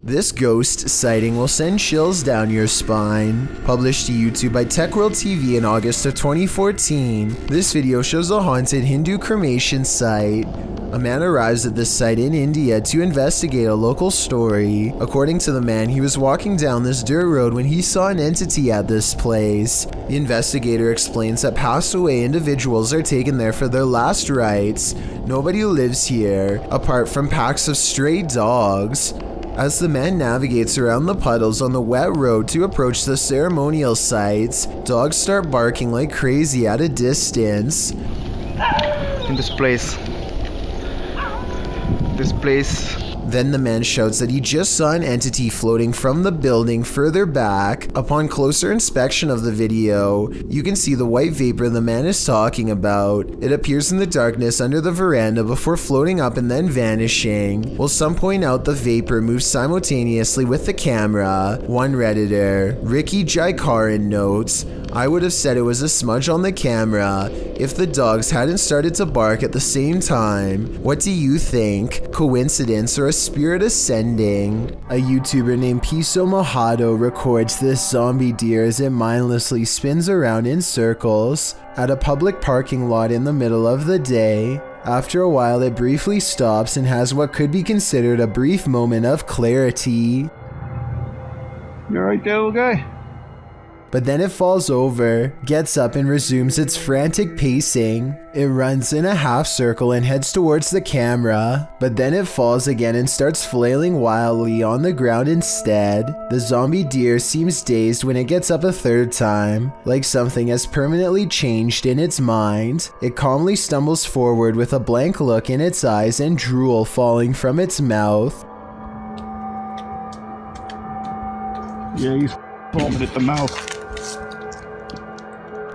This ghost sighting will send chills down your spine. Published to YouTube by TechWorld TV in August of 2014, this video shows a haunted Hindu cremation site. A man arrives at this site in India to investigate a local story. According to the man, he was walking down this dirt road when he saw an entity at this place. The investigator explains that passed away individuals are taken there for their last rites. Nobody lives here, apart from packs of stray dogs. As the man navigates around the puddles on the wet road to approach the ceremonial sites, dogs start barking like crazy at a distance. In this place. Then the man shouts that he just saw an entity floating from the building further back. Upon closer inspection of the video, you can see the white vapor the man is talking about. It appears in the darkness under the veranda before floating up and then vanishing. While some point out the vapor moves simultaneously with the camera. One Redditor, Ricky Jaikaran, notes, "I would have said it was a smudge on the camera if the dogs hadn't started to bark at the same time. What do you think? Coincidence or a spirit ascending?" A YouTuber named Piso Mojado records this zombie deer as it mindlessly spins around in circles at a public parking lot in the middle of the day. After a while, it briefly stops and has what could be considered a brief moment of clarity. You alright there, little guy? But then it falls over, gets up and resumes its frantic pacing. It runs in a half circle and heads towards the camera, but then it falls again and starts flailing wildly on the ground instead. The zombie deer seems dazed when it gets up a third time, like something has permanently changed in its mind. It calmly stumbles forward with a blank look in its eyes and drool falling from its mouth. Yeah, he's foaming at the mouth.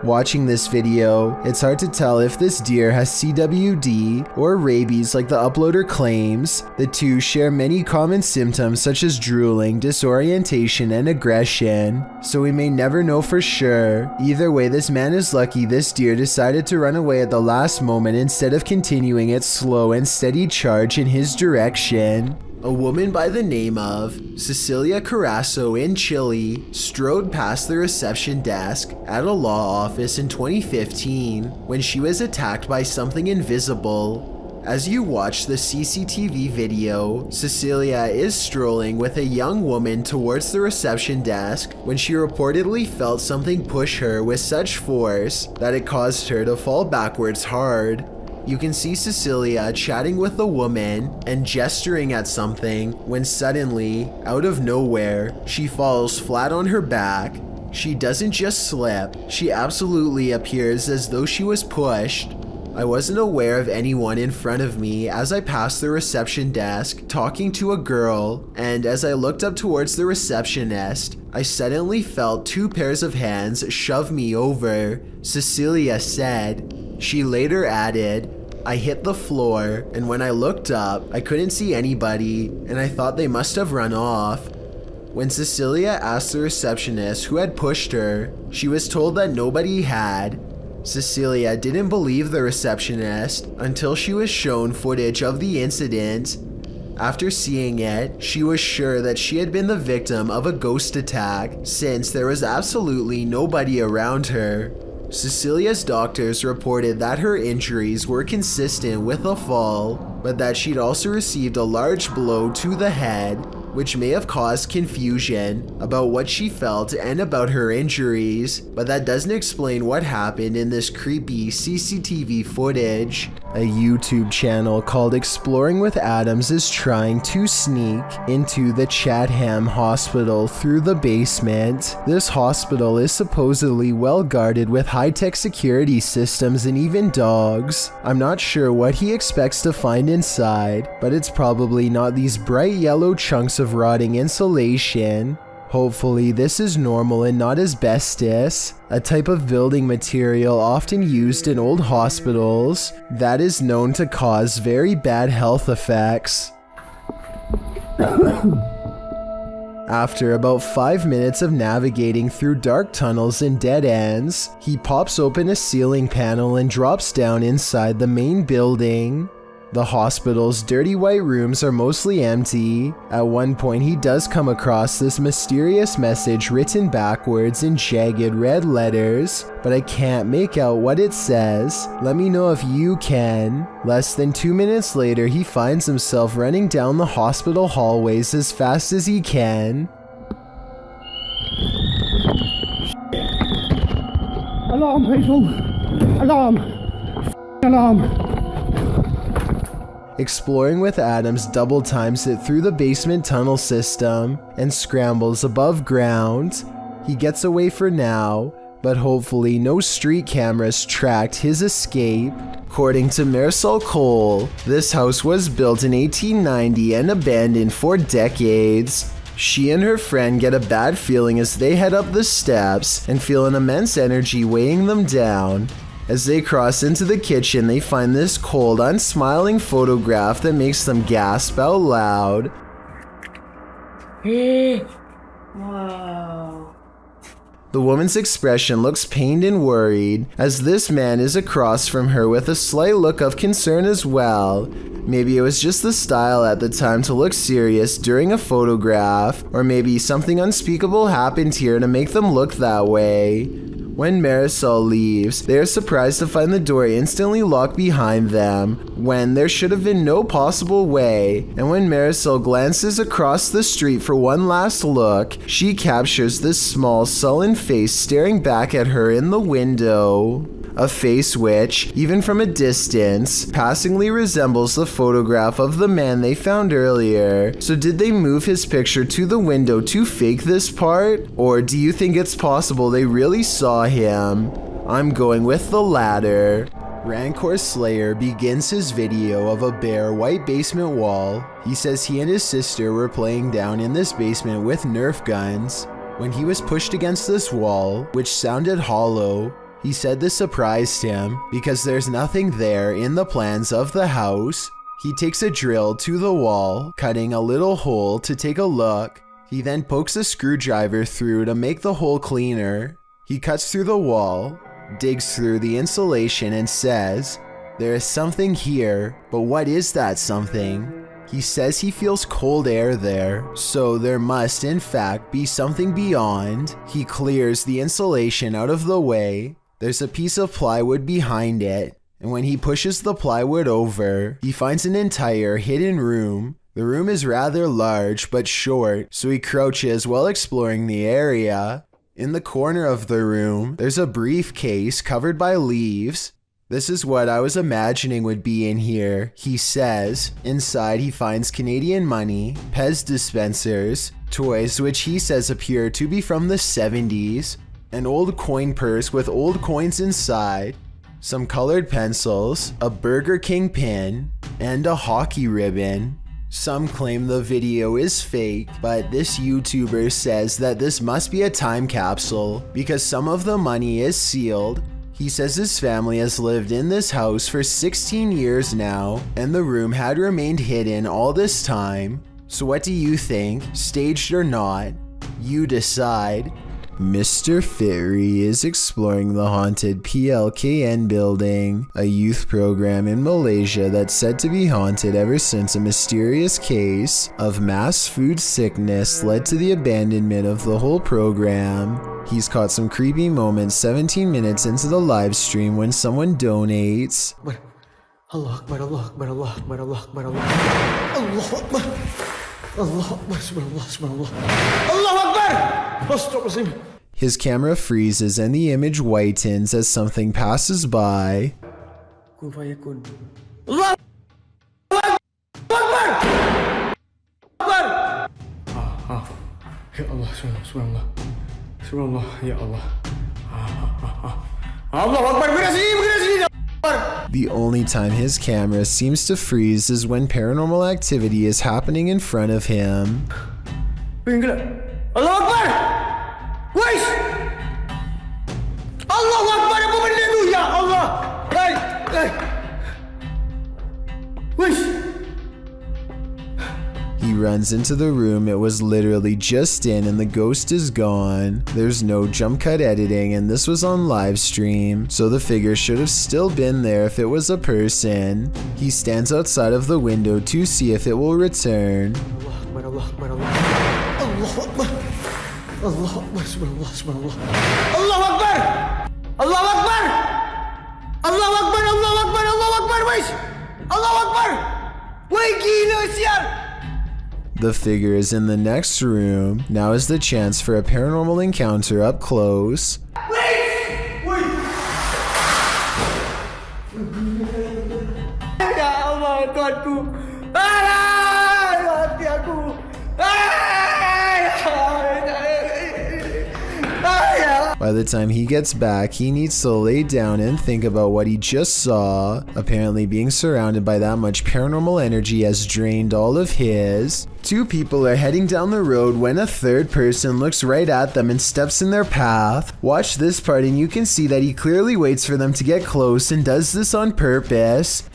Watching this video, it's hard to tell if this deer has CWD or rabies like the uploader claims. The two share many common symptoms such as drooling, disorientation, and aggression, so we may never know for sure. Either way, this man is lucky this deer decided to run away at the last moment instead of continuing its slow and steady charge in his direction. A woman by the name of Cecilia Carasso in Chile strode past the reception desk at a law office in 2015 when she was attacked by something invisible. As you watch the CCTV video, Cecilia is strolling with a young woman towards the reception desk when she reportedly felt something push her with such force that it caused her to fall backwards hard. You can see Cecilia chatting with the woman and gesturing at something when suddenly, out of nowhere, she falls flat on her back. She doesn't just slip, she absolutely appears as though she was pushed. I wasn't aware of anyone in front of me as I passed the reception desk talking to a girl, and as I looked up towards the receptionist, I suddenly felt two pairs of hands shove me over, Cecilia said. She later added, "I hit the floor, and when I looked up, I couldn't see anybody, and I thought they must have run off." When Cecilia asked the receptionist who had pushed her, she was told that nobody had. Cecilia didn't believe the receptionist until she was shown footage of the incident. After seeing it, she was sure that she had been the victim of a ghost attack since there was absolutely nobody around her. Cecilia's doctors reported that her injuries were consistent with a fall, but that she'd also received a large blow to the head, which may have caused confusion about what she felt and about her injuries, but that doesn't explain what happened in this creepy CCTV footage. A YouTube channel called Exploring with Adams is trying to sneak into the Chadam Hospital through the basement. This hospital is supposedly well guarded with high-tech security systems and even dogs. I'm not sure what he expects to find inside, but it's probably not these bright yellow chunks of rotting insulation. Hopefully this is normal and not asbestos, a type of building material often used in old hospitals that is known to cause very bad health effects. After about 5 minutes of navigating through dark tunnels and dead ends, he pops open a ceiling panel and drops down inside the main building. The hospital's dirty white rooms are mostly empty. At one point, he does come across this mysterious message written backwards in jagged red letters, but I can't make out what it says. Let me know if you can. Less than 2 minutes later, he finds himself running down the hospital hallways as fast as he can. Alarm, people! Alarm! Alarm! Exploring with Adams double times it through the basement tunnel system and scrambles above ground. He gets away for now, but hopefully no street cameras tracked his escape. According to Marisol Cole, this house was built in 1890 and abandoned for decades. She and her friend get a bad feeling as they head up the steps and feel an immense energy weighing them down. As they cross into the kitchen, they find this cold, unsmiling photograph that makes them gasp out loud. Wow. The woman's expression looks pained and worried, as this man is across from her with a slight look of concern as well. Maybe it was just the style at the time to look serious during a photograph, or maybe something unspeakable happened here to make them look that way. When Marisol leaves, they are surprised to find the door instantly locked behind them, when there should have been no possible way. And when Marisol glances across the street for one last look, she captures this small, sullen face staring back at her in the window. A face which, even from a distance, passingly resembles the photograph of the man they found earlier. So did they move his picture to the window to fake this part? Or do you think it's possible they really saw him? I'm going with the latter. Rancor Slayer begins his video of a bare white basement wall. He says he and his sister were playing down in this basement with Nerf guns when he was pushed against this wall, which sounded hollow. He said this surprised him because there's nothing there in the plans of the house. He takes a drill to the wall, cutting a little hole to take a look. He then pokes a screwdriver through to make the hole cleaner. He cuts through the wall, digs through the insulation and says, "There is something here, but what is that something?" He says he feels cold air there, so there must in fact be something beyond. He clears the insulation out of the way. There's a piece of plywood behind it, and when he pushes the plywood over, he finds an entire hidden room. The room is rather large but short, so he crouches while exploring the area. In the corner of the room, there's a briefcase covered by leaves. "This is what I was imagining would be in here," he says. Inside, he finds Canadian money, Pez dispensers, toys which he says appear to be from the 70s, an old coin purse with old coins inside, some colored pencils, a Burger King pin, and a hockey ribbon. Some claim the video is fake, but this YouTuber says that this must be a time capsule because some of the money is sealed. He says his family has lived in this house for 16 years now, and the room had remained hidden all this time. So what do you think, staged or not? You decide. Mr. Fitry is exploring the haunted PLKN building, a youth program in Malaysia that's said to be haunted ever since a mysterious case of mass food sickness led to the abandonment of the whole program. He's caught some creepy moments 17 minutes into the live stream when someone donates. Allah Akbar, Allah Akbar, Allah Akbar, Allah Akbar, Allah Akbar, Allah Akbar, subhanallah, subhanallah, Allah Akbar! Stop. His camera freezes and the image whitens as something passes by. Kun fayakun. Allah Akbar! Akbar! Ya Allah, subhanallah, subhanallah, ya Allah. Allah Akbar, bergerak sini. The only time his camera seems to freeze is when paranormal activity is happening in front of him. Allah Akbar! Wais! Allah Akbar, apa benda tu? Ya Allah! Wais! He he runs into the room it was literally just in and the ghost is gone. There's no jump cut editing and this was on live stream, so the figure should have still been there if it was a person. He stands outside of the window to see if it will return. Allah Akbar, Allah Akbar, Allah Akbar, subhanallah, subhanallah. Allah Akbar! Allah Akbar! Allah Akbar, Allah Akbar, Allah Akbar, wait! Allah Akbar! Wait, gila siya! The figure is in the next room. Now is the chance for a paranormal encounter up close. Wait! Wait! Ya Allah, Tuhanku! Mati aku! By the time he gets back, he needs to lay down and think about what he just saw. Apparently being surrounded by that much paranormal energy has drained all of his. Two people are heading down the road when a third person looks right at them and steps in their path. Watch this part and you can see that he clearly waits for them to get close and does this on purpose.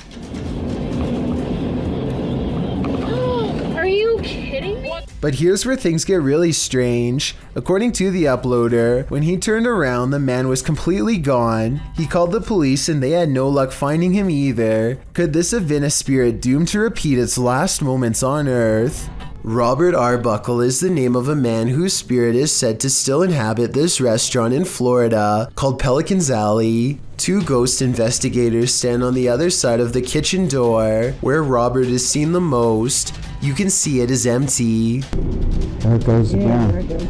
Are you kidding me? But here's where things get really strange. According to the uploader, when he turned around, the man was completely gone. He called the police and they had no luck finding him either. Could this have been a spirit doomed to repeat its last moments on Earth? Robert Arbuckle is the name of a man whose spirit is said to still inhabit this restaurant in Florida called Pelican's Alley. Two ghost investigators stand on the other side of the kitchen door, where Robert is seen the most. You can see it is empty. There it goes again.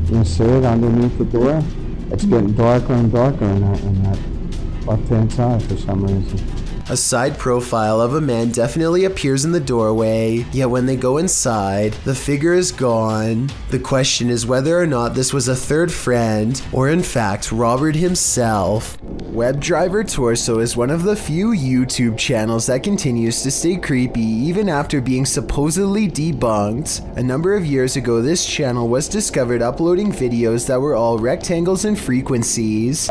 You see it underneath the door? It's getting darker and darker in that left-hand side for some reason. A side profile of a man definitely appears in the doorway, yet when they go inside, the figure is gone. The question is whether or not this was a third friend, or in fact, Robert himself. Webdriver Torso is one of the few YouTube channels that continues to stay creepy even after being supposedly debunked. A number of years ago, this channel was discovered uploading videos that were all rectangles and frequencies.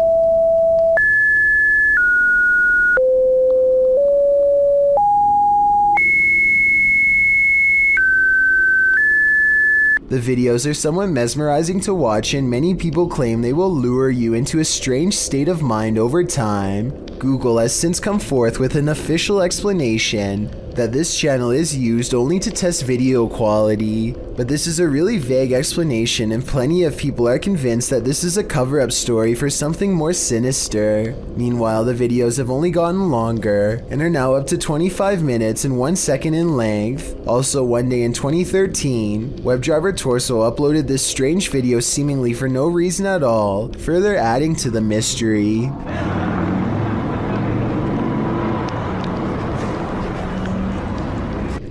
The videos are somewhat mesmerizing to watch and many people claim they will lure you into a strange state of mind over time. Google has since come forth with an official explanation that this channel is used only to test video quality, but this is a really vague explanation and plenty of people are convinced that this is a cover-up story for something more sinister. Meanwhile, the videos have only gotten longer and are now up to 25 minutes and 1 second in length. Also, one day in 2013, Webdriver Torso uploaded this strange video seemingly for no reason at all, further adding to the mystery.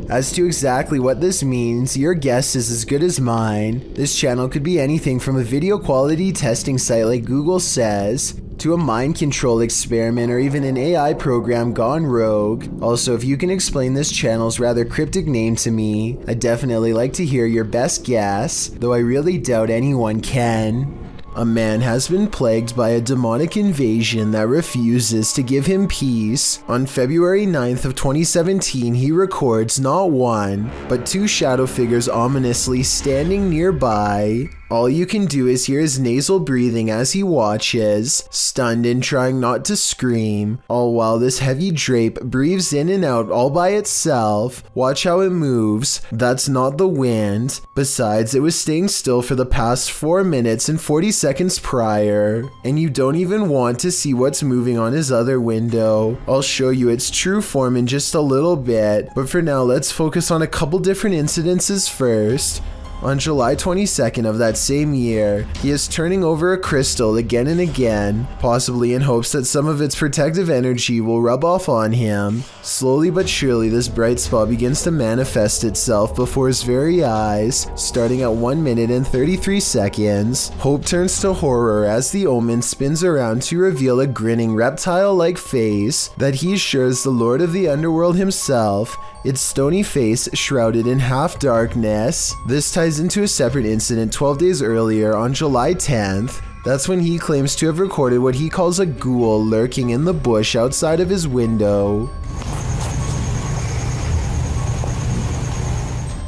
As to exactly what this means, your guess is as good as mine. This channel could be anything from a video quality testing site like Google says, to a mind control experiment or even an AI program gone rogue. Also, if you can explain this channel's rather cryptic name to me, I'd definitely like to hear your best guess, though I really doubt anyone can. A man has been plagued by a demonic invasion that refuses to give him peace. On February 9th of 2017, he records not one, but two shadow figures ominously standing nearby. All you can do is hear his nasal breathing as he watches, stunned and trying not to scream, all while this heavy drape breathes in and out all by itself. Watch how it moves. That's not the wind. Besides, it was staying still for the past 4 minutes and 40 seconds prior. And you don't even want to see what's moving on his other window. I'll show you its true form in just a little bit, but for now let's focus on a couple different incidences first. On July 22nd of that same year, he is turning over a crystal again and again, possibly in hopes that some of its protective energy will rub off on him. Slowly but surely, this bright spot begins to manifest itself before his very eyes, starting at 1 minute and 33 seconds. Hope turns to horror as the omen spins around to reveal a grinning reptile-like face that he assures the Lord of the Underworld himself, its stony face shrouded in half darkness. This ties into a separate incident 12 days earlier on July 10th. That's when he claims to have recorded what he calls a ghoul lurking in the bush outside of his window.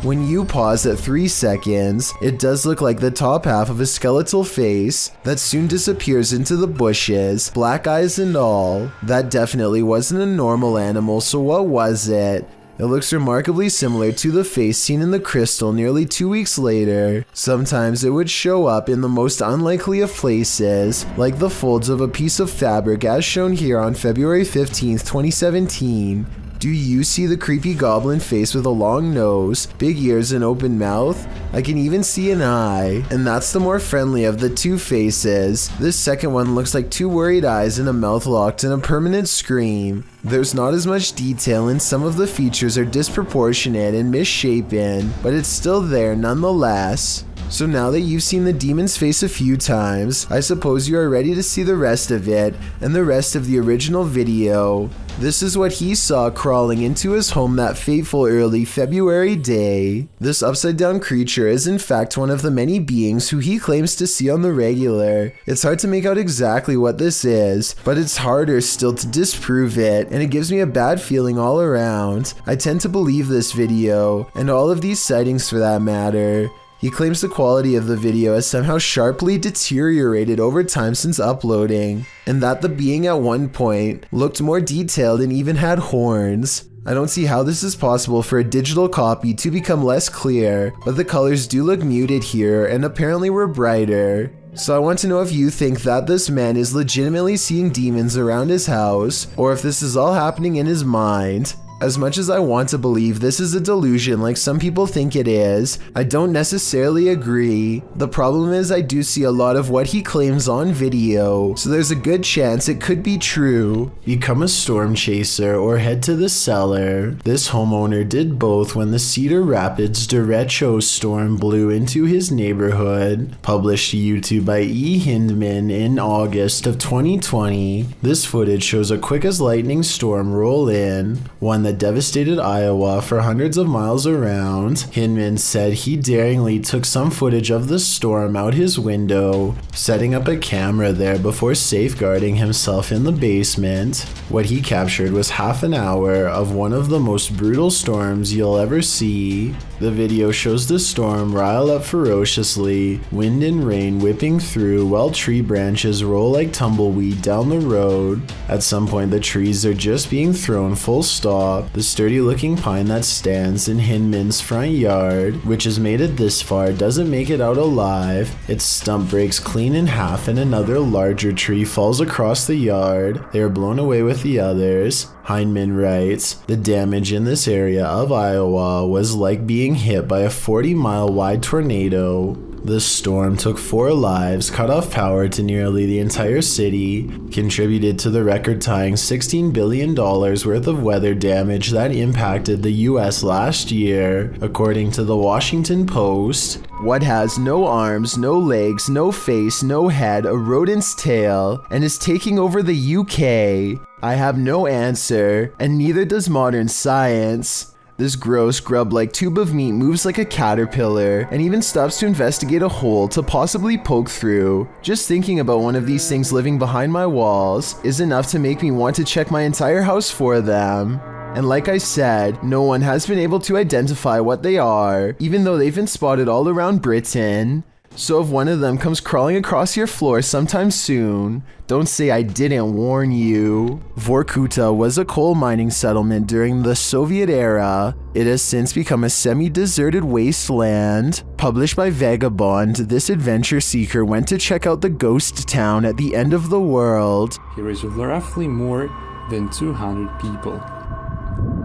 When you pause at 3 seconds, it does look like the top half of a skeletal face that soon disappears into the bushes, black eyes and all. That definitely wasn't a normal animal, so what was it? It looks remarkably similar to the face seen in the crystal nearly 2 weeks later. Sometimes it would show up in the most unlikely of places, like the folds of a piece of fabric as shown here on February 15th, 2017. Do you see the creepy goblin face with a long nose, big ears and open mouth? I can even see an eye, and that's the more friendly of the two faces. This second one looks like two worried eyes and a mouth locked in a permanent scream. There's not as much detail and some of the features are disproportionate and misshapen, but it's still there nonetheless. So now that you've seen the demon's face a few times, I suppose you are ready to see the rest of it and the rest of the original video. This is what he saw crawling into his home that fateful early February day. This upside down creature is in fact one of the many beings who he claims to see on the regular. It's hard to make out exactly what this is, but it's harder still to disprove it, and it gives me a bad feeling all around. I tend to believe this video, and all of these sightings for that matter. He claims the quality of the video has somehow sharply deteriorated over time since uploading, and that the being at one point looked more detailed and even had horns. I don't see how this is possible for a digital copy to become less clear, but the colors do look muted here and apparently were brighter. So I want to know if you think that this man is legitimately seeing demons around his house, or if this is all happening in his mind. As much as I want to believe this is a delusion like some people think it is, I don't necessarily agree. The problem is I do see a lot of what he claims on video, so there's a good chance it could be true. Become a storm chaser or head to the cellar. This homeowner did both when the Cedar Rapids derecho storm blew into his neighborhood. Published to YouTube by E. Hindman in August of 2020. This footage shows a quick as lightning storm roll in, one that devastated Iowa for hundreds of miles around. Hinman said he daringly took some footage of the storm out his window, setting up a camera there before safeguarding himself in the basement. What he captured was half an hour of one of the most brutal storms you'll ever see. The video shows the storm rile up ferociously, wind and rain whipping through while tree branches roll like tumbleweed down the road. At some point the trees are just being thrown full stop. The sturdy looking pine that stands in Hinman's front yard, which has made it this far, doesn't make it out alive. Its stump breaks clean in half and another larger tree falls across the yard. They are blown away with the others. Hindman writes, the damage in this area of Iowa was like being hit by a 40-mile wide tornado. The storm took 4 lives, cut off power to nearly the entire city, contributed to the record-tying $16 billion worth of weather damage that impacted the US last year, according to the Washington Post. What has no arms, no legs, no face, no head, a rodent's tail, and is taking over the UK? I have no answer, and neither does modern science. This gross grub-like tube of meat moves like a caterpillar and even stops to investigate a hole to possibly poke through. Just thinking about one of these things living behind my walls is enough to make me want to check my entire house for them. And like I said, no one has been able to identify what they are, even though they've been spotted all around Britain. So if one of them comes crawling across your floor sometime soon, don't say I didn't warn you. Vorkuta was a coal mining settlement during the Soviet era. It has since become a semi-deserted wasteland. Published by Vagabond, this adventure seeker went to check out the ghost town at the end of the world. Here is roughly more than 200 people.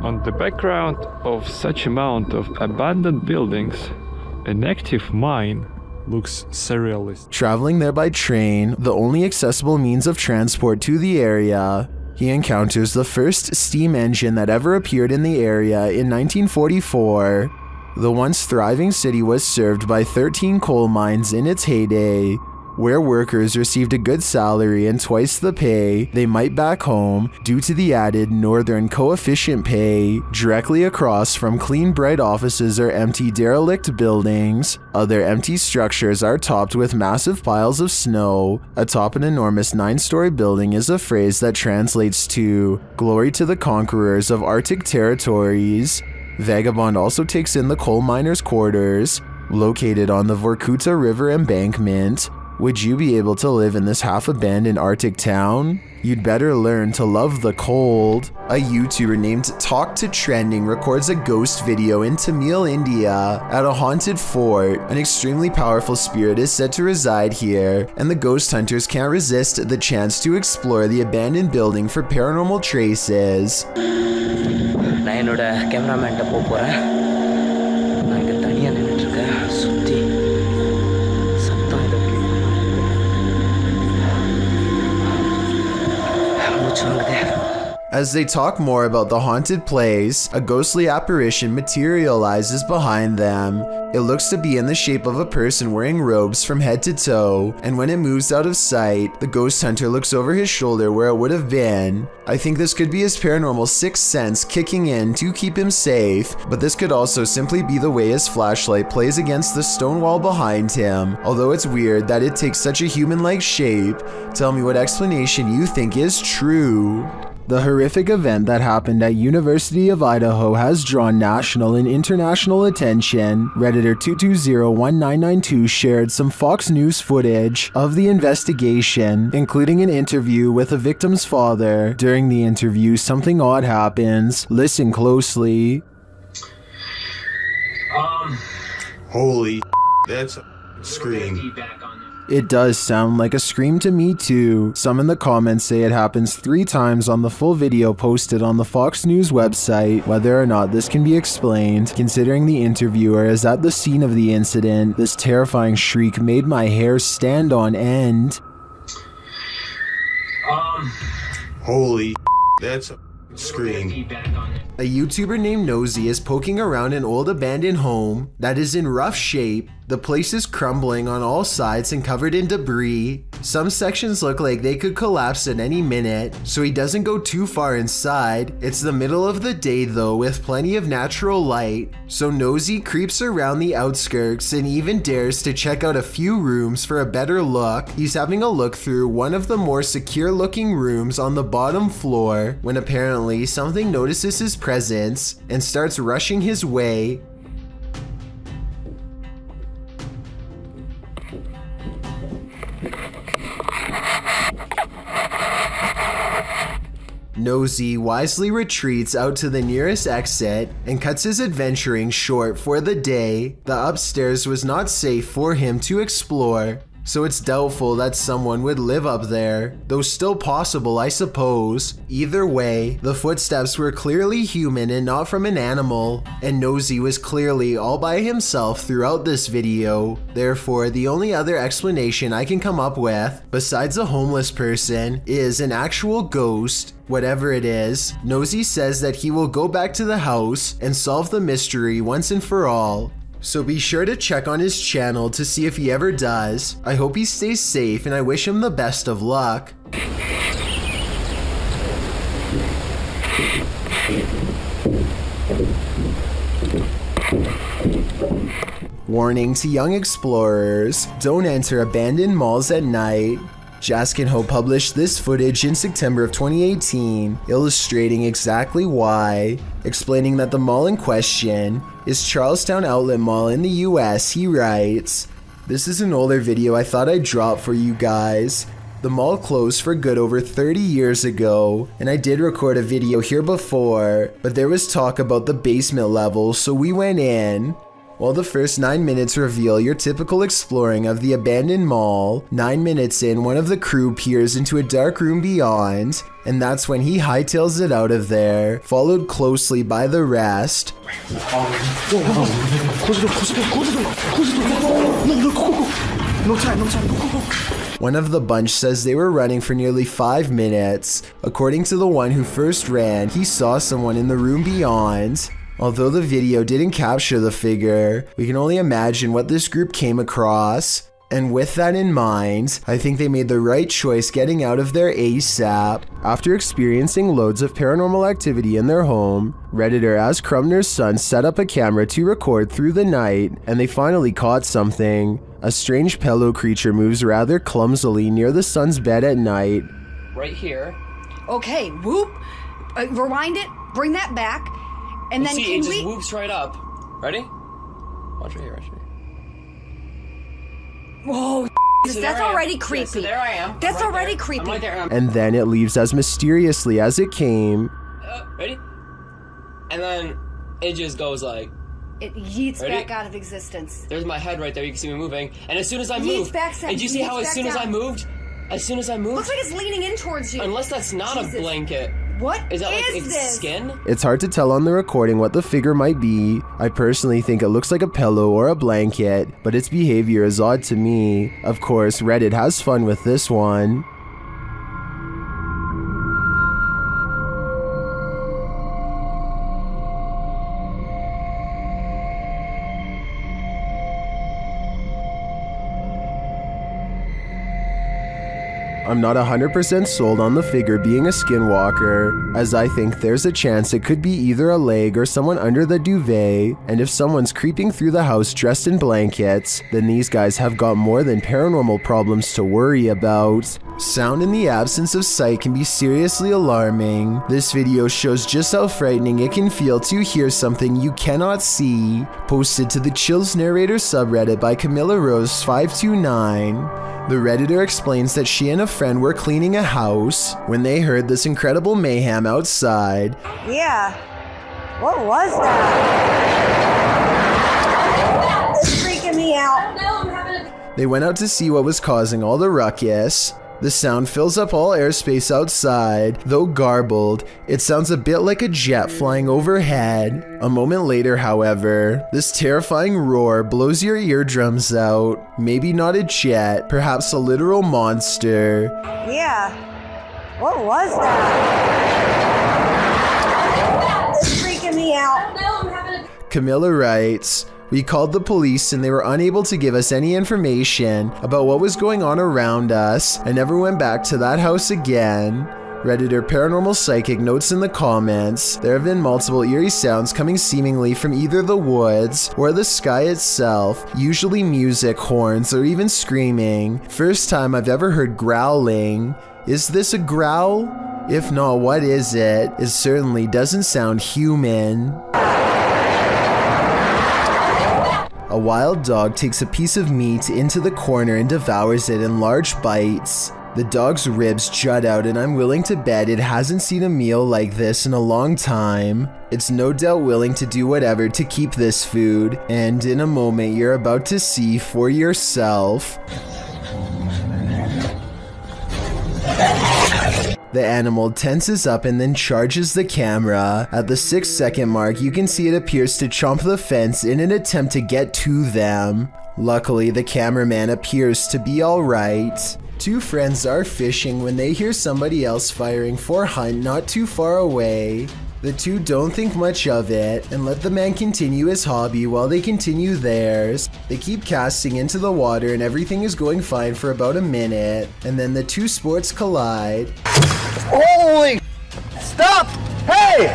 On the background of such amount of abandoned buildings, an active mine looks surrealist. Traveling there by train, the only accessible means of transport to the area, he encounters the first steam engine that ever appeared in the area in 1944. The once thriving city was served by 13 coal mines in its heyday, where workers received a good salary and twice the pay they might back home due to the added northern coefficient pay. Directly across from clean bright offices are empty derelict buildings. Other empty structures are topped with massive piles of snow. Atop an enormous 9-story building is a phrase that translates to "Glory to the conquerors of Arctic territories." Vagabond also takes in the coal miners' quarters, located on the Vorkuta River embankment. Would you be able to live in this half-abandoned Arctic town? You'd better learn to love the cold. A YouTuber named Talk to Trending records a ghost video in Tamil, India at a haunted fort. An extremely powerful spirit is said to reside here, and the ghost hunters can't resist the chance to explore the abandoned building for paranormal traces. நான் என்னோட கேமராமேன்ட்ட போறேன். நான் இங்க தனியா நின்னுட்டு இருக்கேன். சுத்தி சத்தம் ஏதோ மூச்சு வாங்குதே. As they talk more about the haunted place, a ghostly apparition materializes behind them. It looks to be in the shape of a person wearing robes from head to toe, and when it moves out of sight, the ghost hunter looks over his shoulder where it would have been. I think this could be his paranormal sixth sense kicking in to keep him safe, but this could also simply be the way his flashlight plays against the stone wall behind him. Although it's weird that it takes such a human-like shape, tell me what explanation you think is true. The horrific event that happened at University of Idaho has drawn national and international attention. Redditor 2201992 shared some Fox News footage of the investigation, including an interview with the victim's father. During the interview, something odd happens. Listen closely. Holy that's a scream. It does sound like a scream to me too. Some in the comments say it happens 3 times on the full video posted on the Fox News website. Whether or not this can be explained, considering the interviewer is at the scene of the incident, this terrifying shriek made my hair stand on end. Holy that's a scream. A YouTuber named Nosy is poking around an old abandoned home that is in rough shape. The place is crumbling on all sides and covered in debris. Some sections look like they could collapse at any minute, so he doesn't go too far inside. It's the middle of the day though, with plenty of natural light, so Nosy creeps around the outskirts and even dares to check out a few rooms for a better look. He's having a look through one of the more secure looking rooms on the bottom floor when apparently something notices his presence and starts rushing his way. Nosy wisely retreats out to the nearest exit and cuts his adventuring short for the day. The upstairs was not safe for him to explore, so it's doubtful that someone would live up there, though still possible I suppose. Either way, the footsteps were clearly human and not from an animal, and Nosy was clearly all by himself throughout this video. Therefore, the only other explanation I can come up with, besides a homeless person, is an actual ghost. Whatever it is, Nosy says that he will go back to the house and solve the mystery once and for all. So be sure to check on his channel to see if he ever does. I hope he stays safe and I wish him the best of luck. Warning to young explorers, don't enter abandoned malls at night. Jaskinho published this footage in September of 2018, illustrating exactly why. Explaining that the mall in question is Charlestown Outlet Mall in the US, he writes, "This is an older video I thought I'd drop for you guys. The mall closed for good over 30 years ago, and I did record a video here before, but there was talk about the basement level, so we went in. While the first 9 minutes reveal your typical exploring of the abandoned mall, 9 minutes in, one of the crew peers into a dark room beyond, and that's when he hightails it out of there, followed closely by the rest. One of the bunch says they were running for nearly 5 minutes. According to the one who first ran, he saw someone in the room beyond. Although the video didn't capture the figure, we can only imagine what this group came across. And with that in mind, I think they made the right choice getting out of there ASAP. After experiencing loads of paranormal activity in their home, Redditor As Crumner's son set up a camera to record through the night, and they finally caught something. A strange pillow creature moves rather clumsily near the son's bed at night. Right here. Okay, whoop. Rewind it, bring that back. And then see, it just whoops right up. Ready? Watch right here, watch right here. Whoa, So that's already creepy. Yeah, so there I am. That's right already there. creepy. I'm right there. And then it leaves as mysteriously as it came. Ready? And then it just goes like... It yeets Ready? back out of existence. There's my head right there. You can see me moving. And as soon as I Yeets moved... back down, and you see yeets how as back soon as I down. moved... As soon as I moved... Looks like it's leaning in towards you. Unless that's not Jesus. a blanket. What Is that like is its this? skin? It's hard to tell on the recording what the figure might be. I personally think it looks like a pillow or a blanket, but its behavior is odd to me. Of course, Reddit has fun with this one. I'm not 100% sold on the figure being a skinwalker, as I think there's a chance it could be either a leg or someone under the duvet, and if someone's creeping through the house dressed in blankets, then these guys have got more than paranormal problems to worry about. Sound in the absence of sight can be seriously alarming. This video shows just how frightening it can feel to hear something you cannot see. Posted to the Chills Narrator subreddit by Camilla Rose 529. The Redditor explains that she and a friend were cleaning a house when they heard this incredible mayhem outside. Yeah. What was that? It's freaking me out. They went out to see what was causing all the ruckus. The sound fills up all airspace outside. Though garbled, it sounds a bit like a jet flying overhead. A moment later, however, this terrifying roar blows your eardrums out. Maybe not a jet, perhaps a literal monster. Yeah. What was that? It's freaking me out. Camilla writes, "We called the police and they were unable to give us any information about what was going on around us and never went back to that house again." Redditor Paranormal Psychic notes in the comments, there have been multiple eerie sounds coming seemingly from either the woods or the sky itself, usually music, horns, or even screaming. First time I've ever heard growling. Is this a growl? If not, what is it? It certainly doesn't sound human. A wild dog takes a piece of meat into the corner and devours it in large bites. The dog's ribs jut out and I'm willing to bet it hasn't seen a meal like this in a long time. It's no doubt willing to do whatever to keep this food, and in a moment you're about to see for yourself. The animal tenses up and then charges the camera. At the 6-second mark, you can see it appears to chomp the fence in an attempt to get to them. Luckily, the cameraman appears to be alright. Two friends are fishing when they hear somebody else firing for hunt not too far away. The two don't think much of it and let the man continue his hobby while they continue theirs. They keep casting into the water and everything is going fine for about a minute, and then the two sports collide. Holy! Stop! Hey!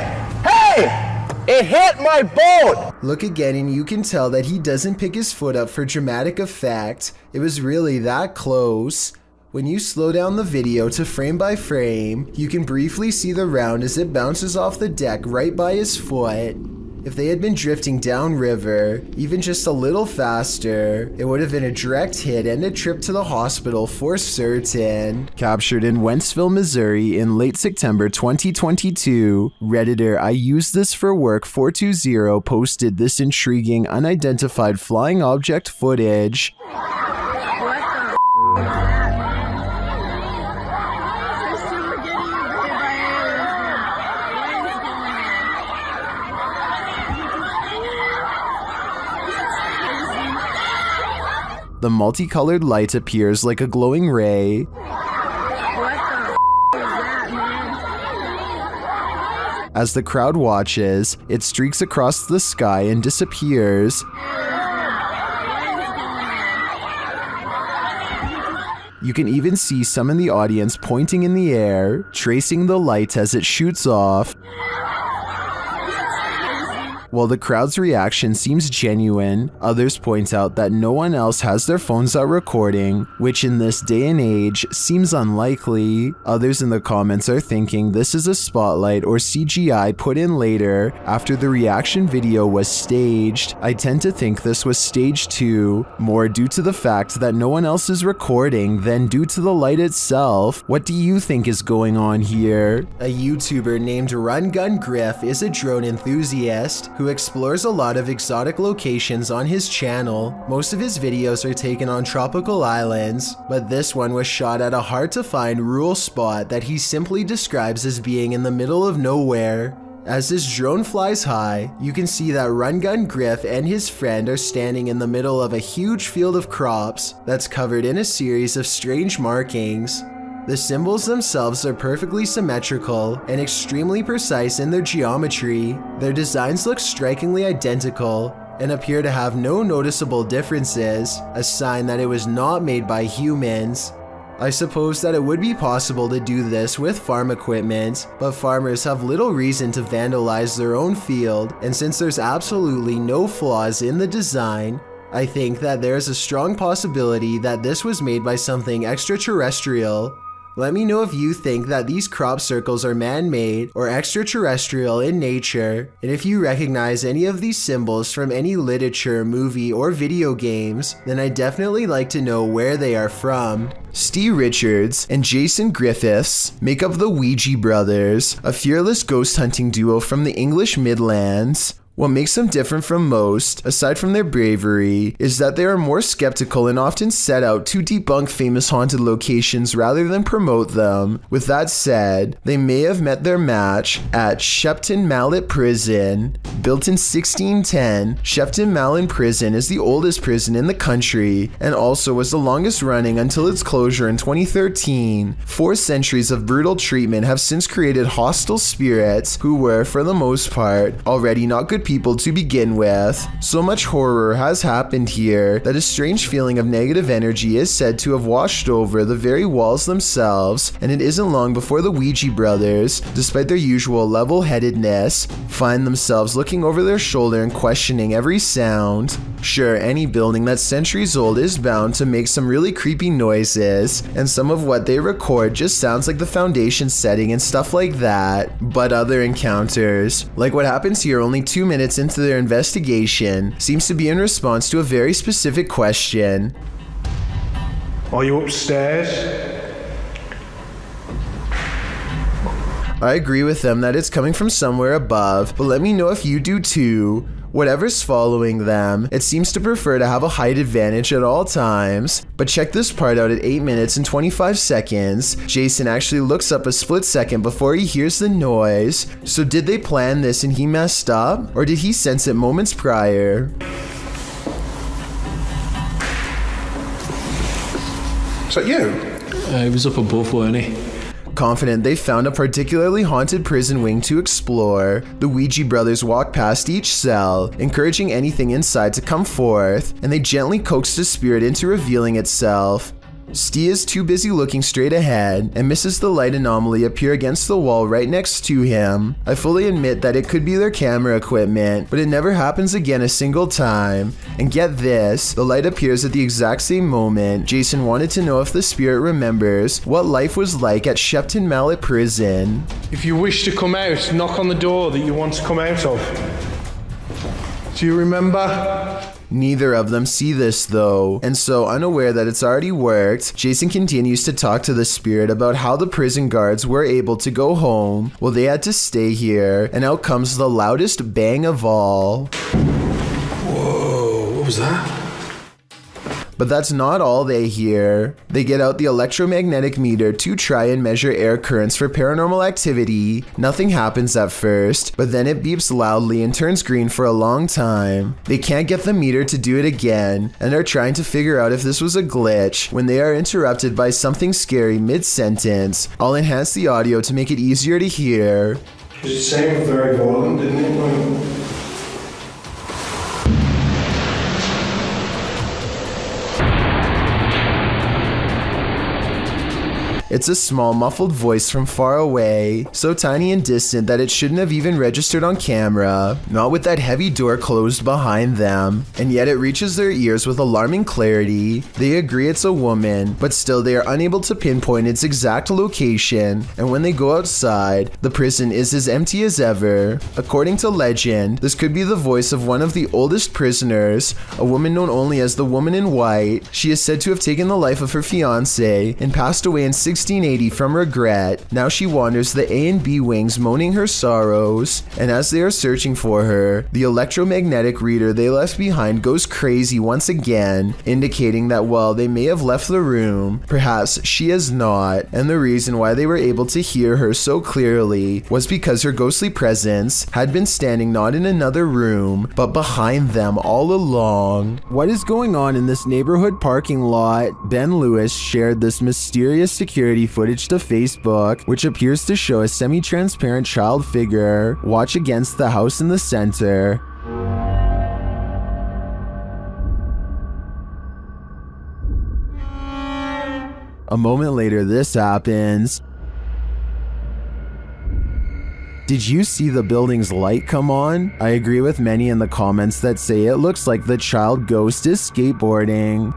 Hey! It hit my boat! Look again and you can tell that he doesn't pick his foot up for dramatic effect. It was really that close. When you slow down the video to frame by frame, you can briefly see the round as it bounces off the deck right by his foot. If they had been drifting downriver, even just a little faster, it would have been a direct hit and a trip to the hospital for certain. Captured in Wentzville, Missouri in late September 2022, Redditor I Use This For Work 420 posted this intriguing unidentified flying object footage. The multicolored light appears like a glowing ray. As the crowd watches, it streaks across the sky and disappears. You can even see some in the audience pointing in the air, tracing the light as it shoots off. While the crowd's reaction seems genuine, others point out that no one else has their phones out recording, which in this day and age seems unlikely. Others in the comments are thinking this is a spotlight or CGI put in later after the reaction video was staged. I tend to think this was staged too, more due to the fact that no one else is recording than due to the light itself. What do you think is going on here? A YouTuber named Run Gun Griff is a drone enthusiast who explores a lot of exotic locations on his channel. Most of his videos are taken on tropical islands, but this one was shot at a hard to find rural spot that he simply describes as being in the middle of nowhere. As this drone flies high, you can see that Run Gun Griff and his friend are standing in the middle of a huge field of crops that's covered in a series of strange markings. The symbols themselves are perfectly symmetrical and extremely precise in their geometry. Their designs look strikingly identical and appear to have no noticeable differences, a sign that it was not made by humans. I suppose that it would be possible to do this with farm equipment, but farmers have little reason to vandalize their own field, and since there's absolutely no flaws in the design, I think that there is a strong possibility that this was made by something extraterrestrial. Let me know if you think that these crop circles are man-made or extraterrestrial in nature, and if you recognize any of these symbols from any literature, movie, or video games, then I'd definitely like to know where they are from. Steve Richards and Jason Griffiths make up the Ouija brothers, a fearless ghost hunting duo from the English Midlands. What makes them different from most, aside from their bravery, is that they are more skeptical and often set out to debunk famous haunted locations rather than promote them. With that said, they may have met their match at Shepton Mallet Prison. Built in 1610, Shepton Mallet Prison is the oldest prison in the country and also was the longest running until its closure in 2013. 4 centuries of brutal treatment have since created hostile spirits who were, for the most part, already not good people to begin with. So much horror has happened here that a strange feeling of negative energy is said to have washed over the very walls themselves, and it isn't long before the Ouija brothers, despite their usual level-headedness, find themselves looking over their shoulder and questioning every sound. Sure, any building that's centuries old is bound to make some really creepy noises, and some of what they record just sounds like the foundation setting and stuff like that. But other encounters, like what happens here only 2 minutes into their investigation, seems to be in response to a very specific question. Are you upstairs? I agree with them that it's coming from somewhere above, but let me know if you do too. Whatever's following them, it seems to prefer to have a height advantage at all times. But check this part out at 8 minutes and 25 seconds. Jason actually looks up a split second before he hears the noise. So did they plan this and he messed up? Or did he sense it moments prior? Is that you? He was up above, weren't he? Confident they found a particularly haunted prison wing to explore, the Ouija brothers walk past each cell, encouraging anything inside to come forth, and they gently coax the spirit into revealing itself. Steve is too busy looking straight ahead and misses the light anomaly appear against the wall right next to him. I fully admit that it could be their camera equipment, but it never happens again a single time. And get this, the light appears at the exact same moment. Jason wanted to know if the spirit remembers what life was like at Shepton Mallet Prison. If you wish to come out, knock on the door that you want to come out of. Do you remember? Neither of them see this though, and so unaware that it's already worked, Jason continues to talk to the spirit about how the prison guards were able to go home while they had to stay here, and out comes the loudest bang of all. Whoa, what was that? But that's not all they hear. They get out the electromagnetic meter to try and measure air currents for paranormal activity. Nothing happens at first, but then it beeps loudly and turns green for a long time. They can't get the meter to do it again, and are trying to figure out if this was a glitch when they are interrupted by something scary mid-sentence. I'll enhance the audio to make it easier to hear. It sounded very violent, didn't it? It's a small muffled voice from far away, so tiny and distant that it shouldn't have even registered on camera, not with that heavy door closed behind them, and yet it reaches their ears with alarming clarity. They agree it's a woman, but still they are unable to pinpoint its exact location, and when they go outside, the prison is as empty as ever. According to legend, this could be the voice of one of the oldest prisoners, a woman known only as the Woman in White. She is said to have taken the life of her fiance and passed away in 1680 from regret. Now she wanders the A and B wings moaning her sorrows, and as they are searching for her, the electromagnetic reader they left behind goes crazy once again, indicating that while they may have left the room, perhaps she has not, and the reason why they were able to hear her so clearly was because her ghostly presence had been standing not in another room, but behind them all along. What is going on in this neighborhood parking lot? Ben Lewis shared this mysterious security footage to Facebook, which appears to show a semi-transparent child figure watch against the house in the center. A moment later, this happens. Did you see the building's light come on? I agree with many in the comments that say it looks like the child ghost is skateboarding.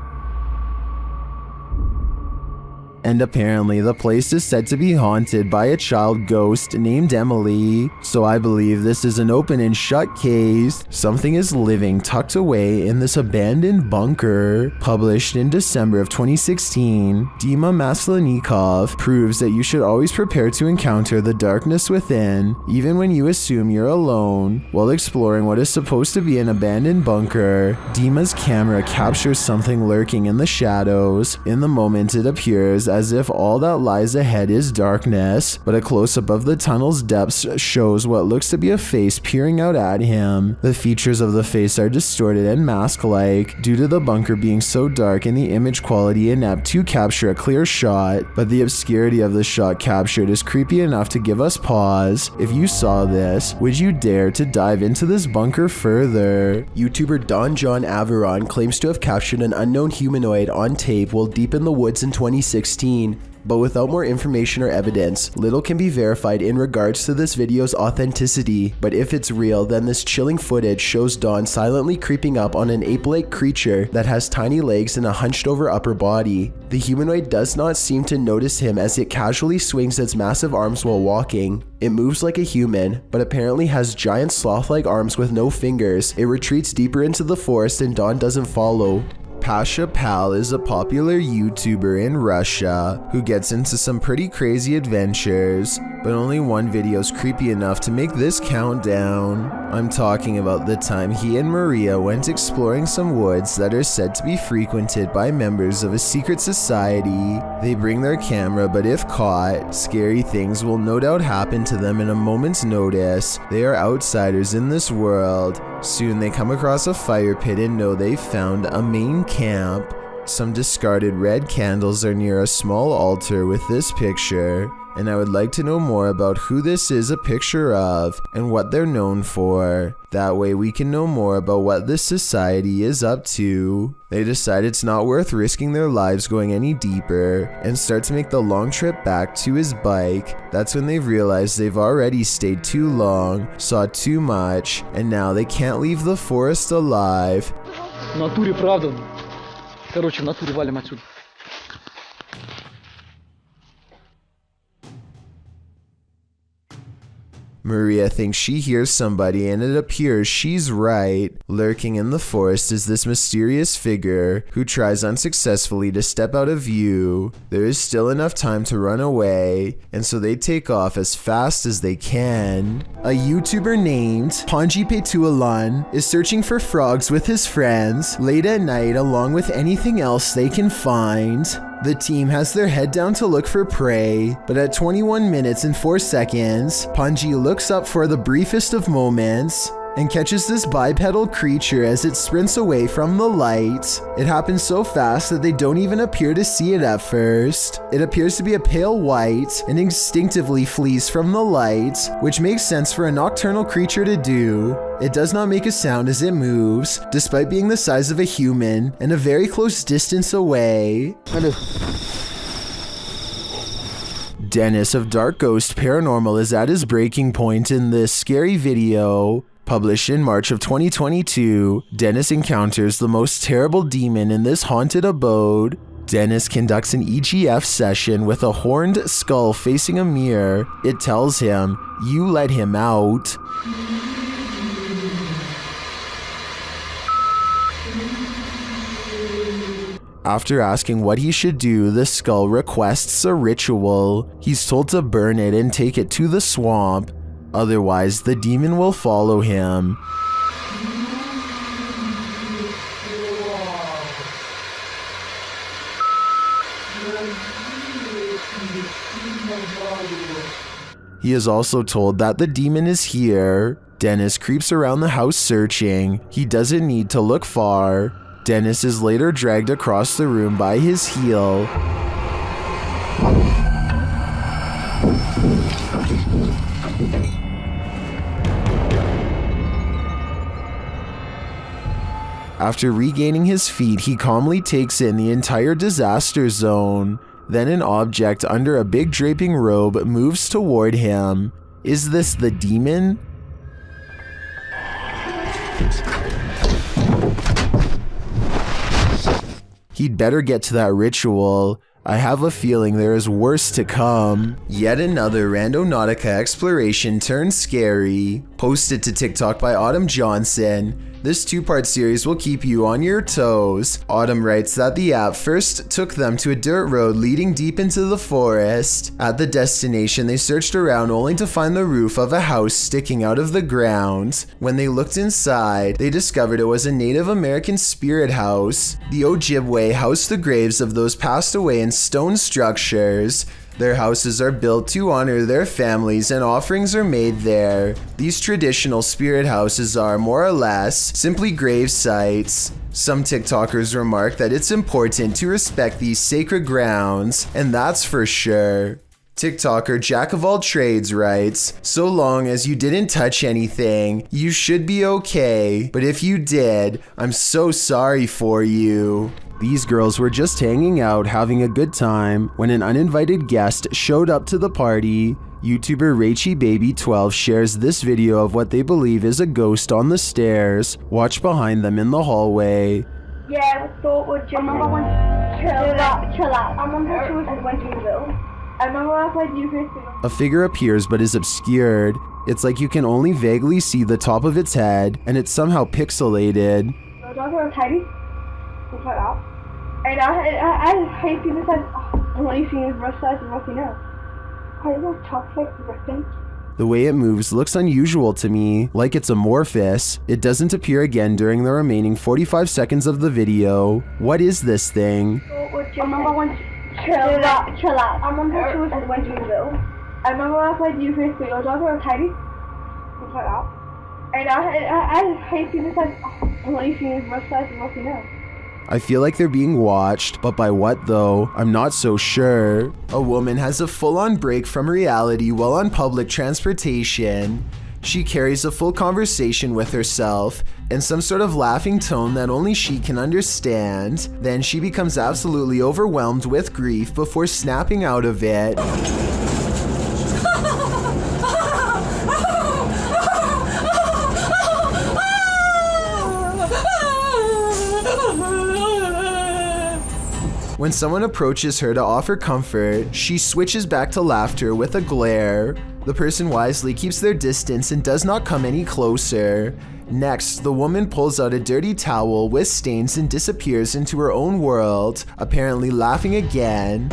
And apparently the place is said to be haunted by a child ghost named Emily, so I believe this is an open and shut case. Something is living tucked away in this abandoned bunker. Published in December of 2016, Dima Maslenikov proves that you should always prepare to encounter the darkness within, even when you assume you're alone. While exploring what is supposed to be an abandoned bunker, Dima's camera captures something lurking in the shadows. In the moment, it appears as if all that lies ahead is darkness, but a close-up of the tunnel's depths shows what looks to be a face peering out at him. The features of the face are distorted and mask-like due to the bunker being so dark and the image quality inept to capture a clear shot, but the obscurity of the shot captured is creepy enough to give us pause. If you saw this, would you dare to dive into this bunker further? YouTuber Don John Averon claims to have captured an unknown humanoid on tape while deep in the woods in 2016. But without more information or evidence, little can be verified in regards to this video's authenticity. But if it's real, then this chilling footage shows Don silently creeping up on an ape-like creature that has tiny legs and a hunched over upper body. The humanoid does not seem to notice him as it casually swings its massive arms while walking. It moves like a human, but apparently has giant sloth-like arms with no fingers. It retreats deeper into the forest and Don doesn't follow. Pasha Pal is a popular YouTuber in Russia who gets into some pretty crazy adventures, but only one video is creepy enough to make this count down. I'm talking about the time he and Maria went exploring some woods that are said to be frequented by members of a secret society. They bring their camera, but if caught, scary things will no doubt happen to them in a moment's notice. They are outsiders in this world. Soon they come across a fire pit and know they've found a main camp. Some discarded red candles are near a small altar with this picture, and I would like to know more about who this is a picture of and what they're known for. That way we can know more about what this society is up to. They decide it's not worth risking their lives going any deeper and start to make the long trip back to his bike. That's when they realize they've already stayed too long, saw too much, and now they can't leave the forest alive. В натуре правда. Короче, в натуре валим отсюда. Maria thinks she hears somebody, and it appears she's right. Lurking in the forest is this mysterious figure who tries unsuccessfully to step out of view. There is still enough time to run away, and so they take off as fast as they can. A YouTuber named Panji Petualan is searching for frogs with his friends late at night along with anything else they can find. The team has their head down to look for prey, but at 21 minutes and 4 seconds, Panji looks up for the briefest of moments and catches this bipedal creature as it sprints away from the light. It happens so fast that they don't even appear to see it at first. It appears to be a pale white and instinctively flees from the light, which makes sense for a nocturnal creature to do. It does not make a sound as it moves, despite being the size of a human and a very close distance away. Dennis of Dark Ghost Paranormal is at his breaking point in this scary video. Published in March of 2022, Dennis encounters the most terrible demon in this haunted abode. Dennis conducts an EGF session with a horned skull facing a mirror. It tells him, "You let him out." After asking what he should do, the skull requests a ritual. He's told to burn it and take it to the swamp. Otherwise, the demon will follow him. He is also told that the demon is here. Dennis creeps around the house searching. He doesn't need to look far. Dennis is later dragged across the room by his heel. After regaining his feet, he calmly takes in the entire disaster zone. Then an object under a big draping robe moves toward him. Is this the demon? He'd better get to that ritual. I have a feeling there is worse to come. Yet another Randonautica exploration turned scary. Posted to TikTok by Autumn Johnson. This two-part series will keep you on your toes. Autumn writes that the app first took them to a dirt road leading deep into the forest. At the destination, they searched around only to find the roof of a house sticking out of the ground. When they looked inside, they discovered it was a Native American spirit house. The Ojibwe housed the graves of those passed away in stone structures. Their houses are built to honor their families and offerings are made there. These traditional spirit houses are, more or less, simply grave sites. Some TikTokers remark that it's important to respect these sacred grounds, and that's for sure. TikToker Jack of All Trades writes, "So long as you didn't touch anything, you should be okay, but if you did, I'm so sorry for you." These girls were just hanging out, having a good time, when an uninvited guest showed up to the party. YouTuber RachyBaby12 shares this video of what they believe is a ghost on the stairs. Watch behind them in the hallway. Yeah, we thought we'd just... I remember when... Chill out. I remember she was in Wentzville. I remember I played you. A figure appears but is obscured. It's like you can only vaguely see the top of its head, and it's somehow pixelated. The dogs are tiny. Just like that. And I hate people that only see his breast size and nothing else. I love chocolate ripping. The way it moves looks unusual to me, like it's amorphous. It doesn't appear again during the remaining 45 seconds of the video. What is this thing? I remember when... Chill out. I remember she was in Wentzville. I remember I played you. The dogs are tiny. Just like that. And I hate people that only see his breast size and nothing else. I feel like they're being watched, but by what though? I'm not so sure. A woman has a full-on break from reality while on public transportation. She carries a full conversation with herself in some sort of laughing tone that only she can understand. Then she becomes absolutely overwhelmed with grief before snapping out of it. When someone approaches her to offer comfort, she switches back to laughter with a glare. The person wisely keeps their distance and does not come any closer. Next, the woman pulls out a dirty towel with stains and disappears into her own world, apparently laughing again.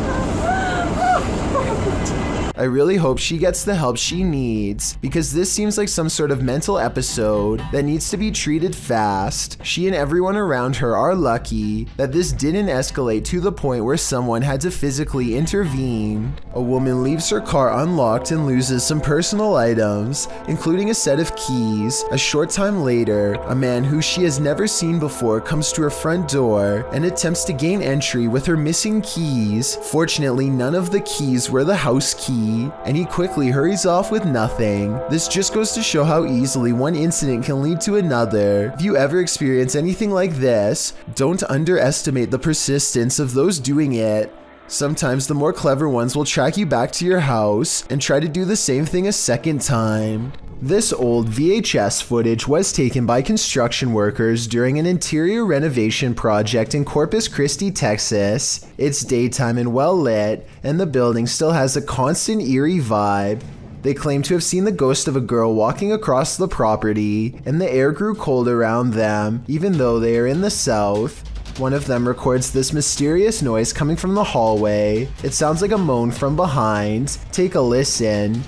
I really hope she gets the help she needs, because this seems like some sort of mental episode that needs to be treated fast. She and everyone around her are lucky that this didn't escalate to the point where someone had to physically intervene. A woman leaves her car unlocked and loses some personal items, including a set of keys. A short time later, a man who she has never seen before comes to her front door and attempts to gain entry with her missing keys. Fortunately, none of the keys were the house key, and he quickly hurries off with nothing. This just goes to show how easily one incident can lead to another. If you ever experience anything like this, don't underestimate the persistence of those doing it. Sometimes the more clever ones will track you back to your house and try to do the same thing a second time. This old VHS footage was taken by construction workers during an interior renovation project in Corpus Christie, Texas. It's daytime and well lit, and the building still has a constant eerie vibe. They claim to have seen the ghost of a girl walking across the property, and the air grew cold around them, even though they are in the south. One of them records this mysterious noise coming from the hallway. It sounds like a moan from behind. Take a listen.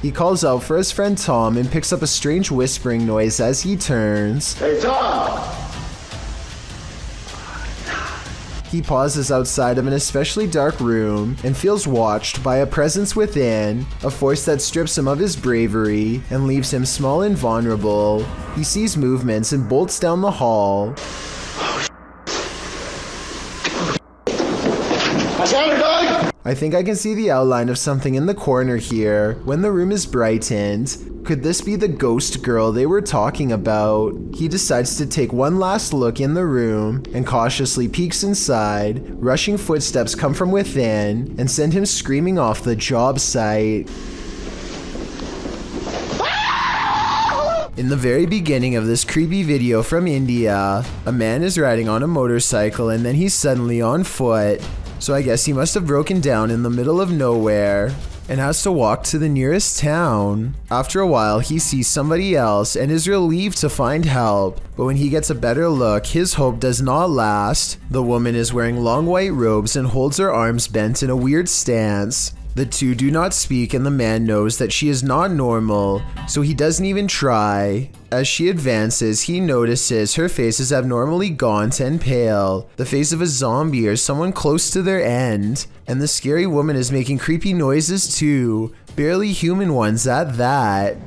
He calls out for his friend Tom and picks up a strange whispering noise as he turns. Hey, Tom! He pauses outside of an especially dark room and feels watched by a presence within, a force that strips him of his bravery and leaves him small and vulnerable. He sees movements and bolts down the hall. I think I can see the outline of something in the corner here when the room is brightened. Could this be the ghost girl they were talking about? He decides to take one last look in the room and cautiously peeks inside. Rushing footsteps come from within and send him screaming off the job site. In the very beginning of this creepy video from India, a man is riding on a motorcycle and then he's suddenly on foot. So I guess he must have broken down in the middle of nowhere and has to walk to the nearest town. After a while, he sees somebody else and is relieved to find help. But when he gets a better look, his hope does not last. The woman is wearing long white robes and holds her arms bent in a weird stance. The two do not speak and the man knows that she is not normal, so he doesn't even try. As she advances, he notices her face is abnormally gaunt and pale, the face of a zombie or someone close to their end. And the scary woman is making creepy noises too, barely human ones at that.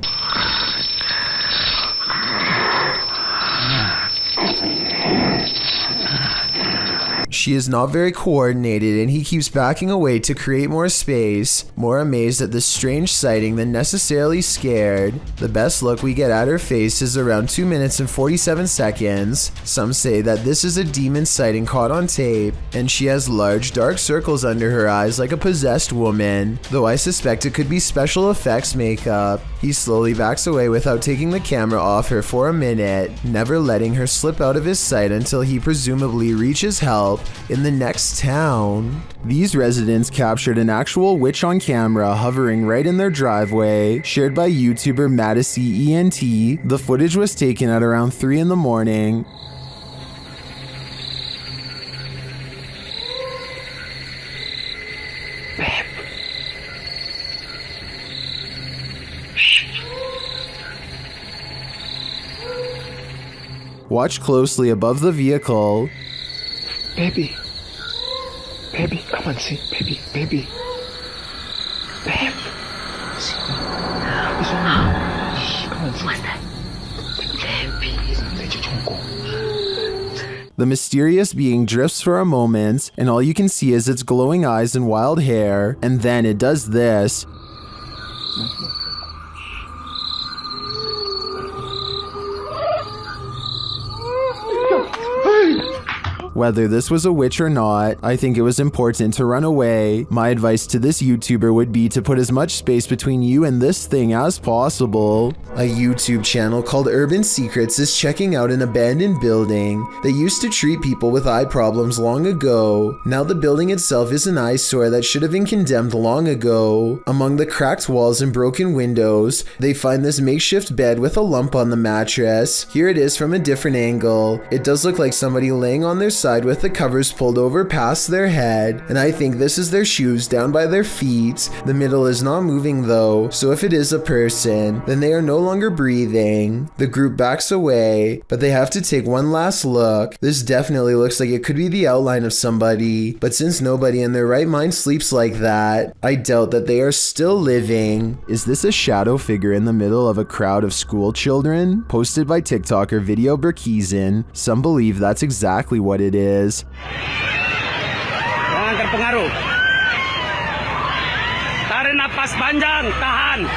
She is not very coordinated and he keeps backing away to create more space, more amazed at this strange sighting than necessarily scared. The best look we get at her face is around 2 minutes and 47 seconds. Some say that this is a demon sighting caught on tape, and she has large dark circles under her eyes like a possessed woman, though I suspect it could be special effects makeup. He slowly backs away without taking the camera off her for a minute, never letting her slip out of his sight until he presumably reaches help in the next town. These residents captured an actual witch on camera hovering right in their driveway, shared by YouTuber Madison ENT. The footage was taken at around 3 in the morning. Watch closely above the vehicle. Baby. Baby, come on, see. Baby, baby. Babe. See. It's on me. Shh, come on, see. What's that? Baby. The mysterious being drifts for a moment, and all you can see is its glowing eyes and wild hair, and then it does this. Whether this was a witch or not, I think it was important to run away. My advice to this YouTuber would be to put as much space between you and this thing as possible. A YouTube channel called Urban Secrets is checking out an abandoned building that used to treat people with eye problems long ago. Now the building itself is an eyesore that should have been condemned long ago. Among the cracked walls and broken windows, they find this makeshift bed with a lump on the mattress. Here it is from a different angle. It does look like somebody laying on their side with the covers pulled over past their head, and I think this is their shoes down by their feet. The middle is not moving though, so if it is a person, then they are no longer breathing. The group backs away, but they have to take one last look. This definitely looks like it could be the outline of somebody, but since nobody in their right mind sleeps like that, I doubt that they are still living. Is this a shadow figure in the middle of a crowd of school children? Posted by TikToker Video Berkezen. Some believe that's exactly what it is. Jangan terpengaruh. Tarik napas panjang, tahan.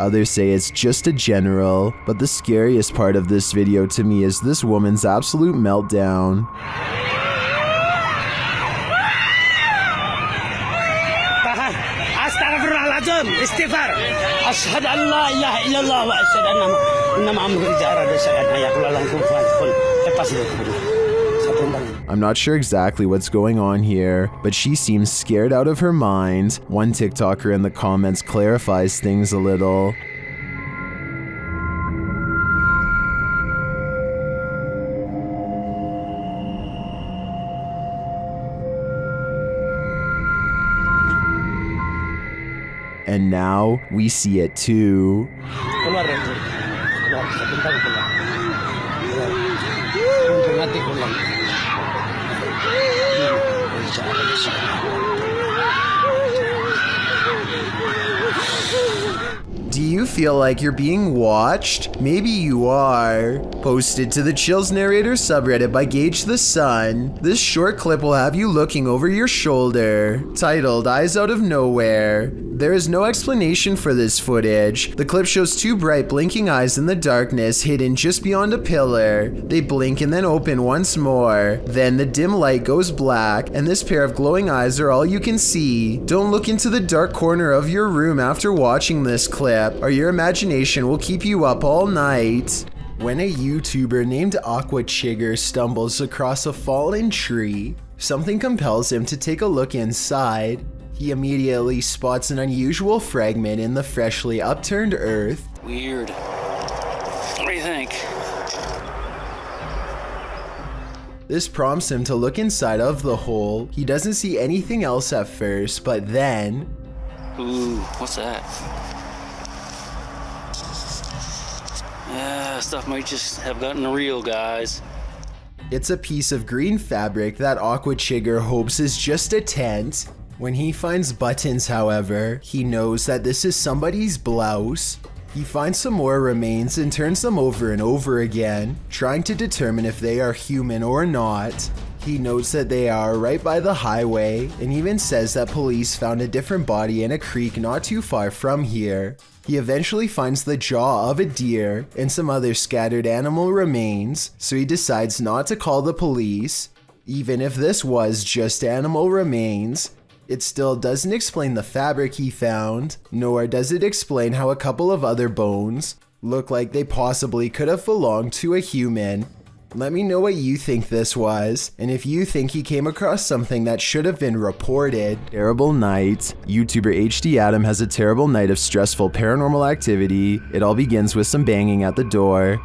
Others say it's just a general, but the scariest part of this video to me is this woman's absolute meltdown. Astaghfirullahaladzim, istighfar. Ashhadu an la ilaha illallah wa ashhadu anna Muhammadan rasulullah. I'm not sure exactly what's going on here, but she seems scared out of her mind. One TikToker in the comments clarifies things a little. And now we see it too. Do you feel like you're being watched? Maybe you are. Posted to the Chills Narrator subreddit by Gage the Sun, this short clip will have you looking over your shoulder. Titled Eyes Out of Nowhere. There is no explanation for this footage. The clip shows two bright blinking eyes in the darkness hidden just beyond a pillar. They blink and then open once more. Then the dim light goes black and this pair of glowing eyes are all you can see. Don't look into the dark corner of your room after watching this clip, or your imagination will keep you up all night. When a YouTuber named Aqua Chigger stumbles across a fallen tree, something compels him to take a look inside. He immediately spots an unusual fragment in the freshly upturned earth. Weird. What do you think? This prompts him to look inside of the hole. He doesn't see anything else at first, but then... Ooh, what's that? Stuff might just have gotten real, guys. It's a piece of green fabric that Aqua Chigger hopes is just a tent. When he finds buttons, however, he knows that this is somebody's blouse. He finds some more remains and turns them over and over again, trying to determine if they are human or not. He notes that they are right by the highway and even says that police found a different body in a creek not too far from here. He eventually finds the jaw of a deer and some other scattered animal remains, so he decides not to call the police. Even if this was just animal remains, it still doesn't explain the fabric he found, nor does it explain how a couple of other bones look like they possibly could have belonged to a human. Let me know what you think this was, and if you think he came across something that should have been reported. Terrible night. YouTuber HD Adam has a terrible night of stressful paranormal activity. It all begins with some banging at the door.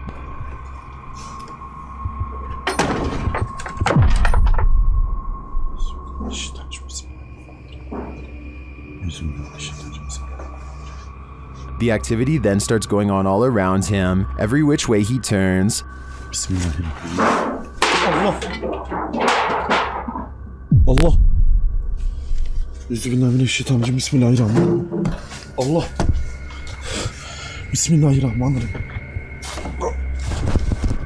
The activity then starts going on all around him, every which way he turns. Allah. Allah. Euzubillahimineşşeytanirracim. Bismillahirrahmanirrahim. Allah. Bismillahirrahmanirrahim.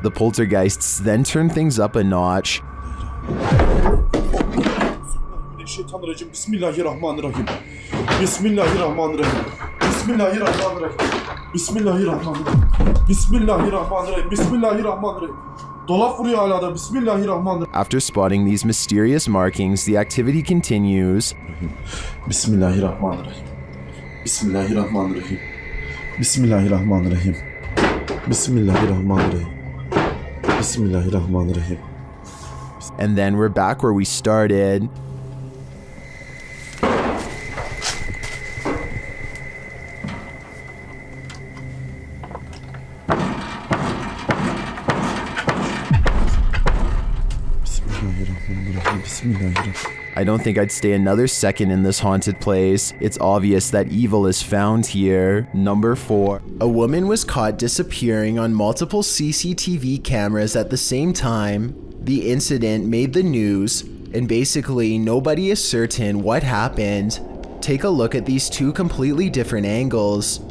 The poltergeists then turn things up a notch. Euzubillahimineşşeytanirracim. Bismillahirrahmanirrahim. Bismillahirrahmanirrahim. Bismillahirrahmanirrahim. Bismillahirrahmanirrahim. Bismillahirrahmanirrahim. Bismillahirrahmanirrahim. Dolap vuruyor hala da. Bismillahirrahmanirrahim. After spotting these mysterious markings, the activity continues. Bismillahirrahmanirrahim. Bismillahirrahmanirrahim. Bismillahirrahmanirrahim. Bismillahirrahmanirrahim. Bismillahirrahmanirrahim. And then we're back where we started. I don't think I'd stay another second in this haunted place. It's obvious that evil is found here. Number 4. A woman was caught disappearing on multiple CCTV cameras at the same time. The incident made the news, and basically nobody is certain what happened. Take a look at these two completely different angles.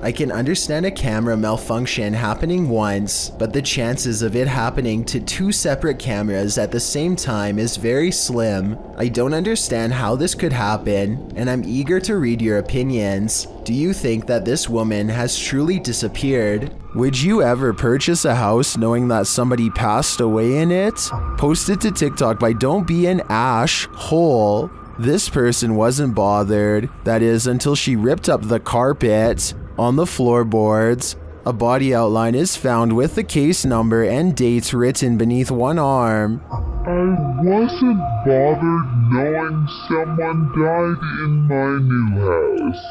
I can understand a camera malfunction happening once, but the chances of it happening to 2 separate cameras at the same time is very slim. I don't understand how this could happen, and I'm eager to read your opinions. Do you think that this woman has truly disappeared? Would you ever purchase a house knowing that somebody passed away in it? Post it to TikTok by Don't Be an Ash Hole. This person wasn't bothered, that is, until she ripped up the carpet. On the floorboards, a body outline is found with the case number and dates written beneath one arm. I wasn't bothered knowing someone died in my new house.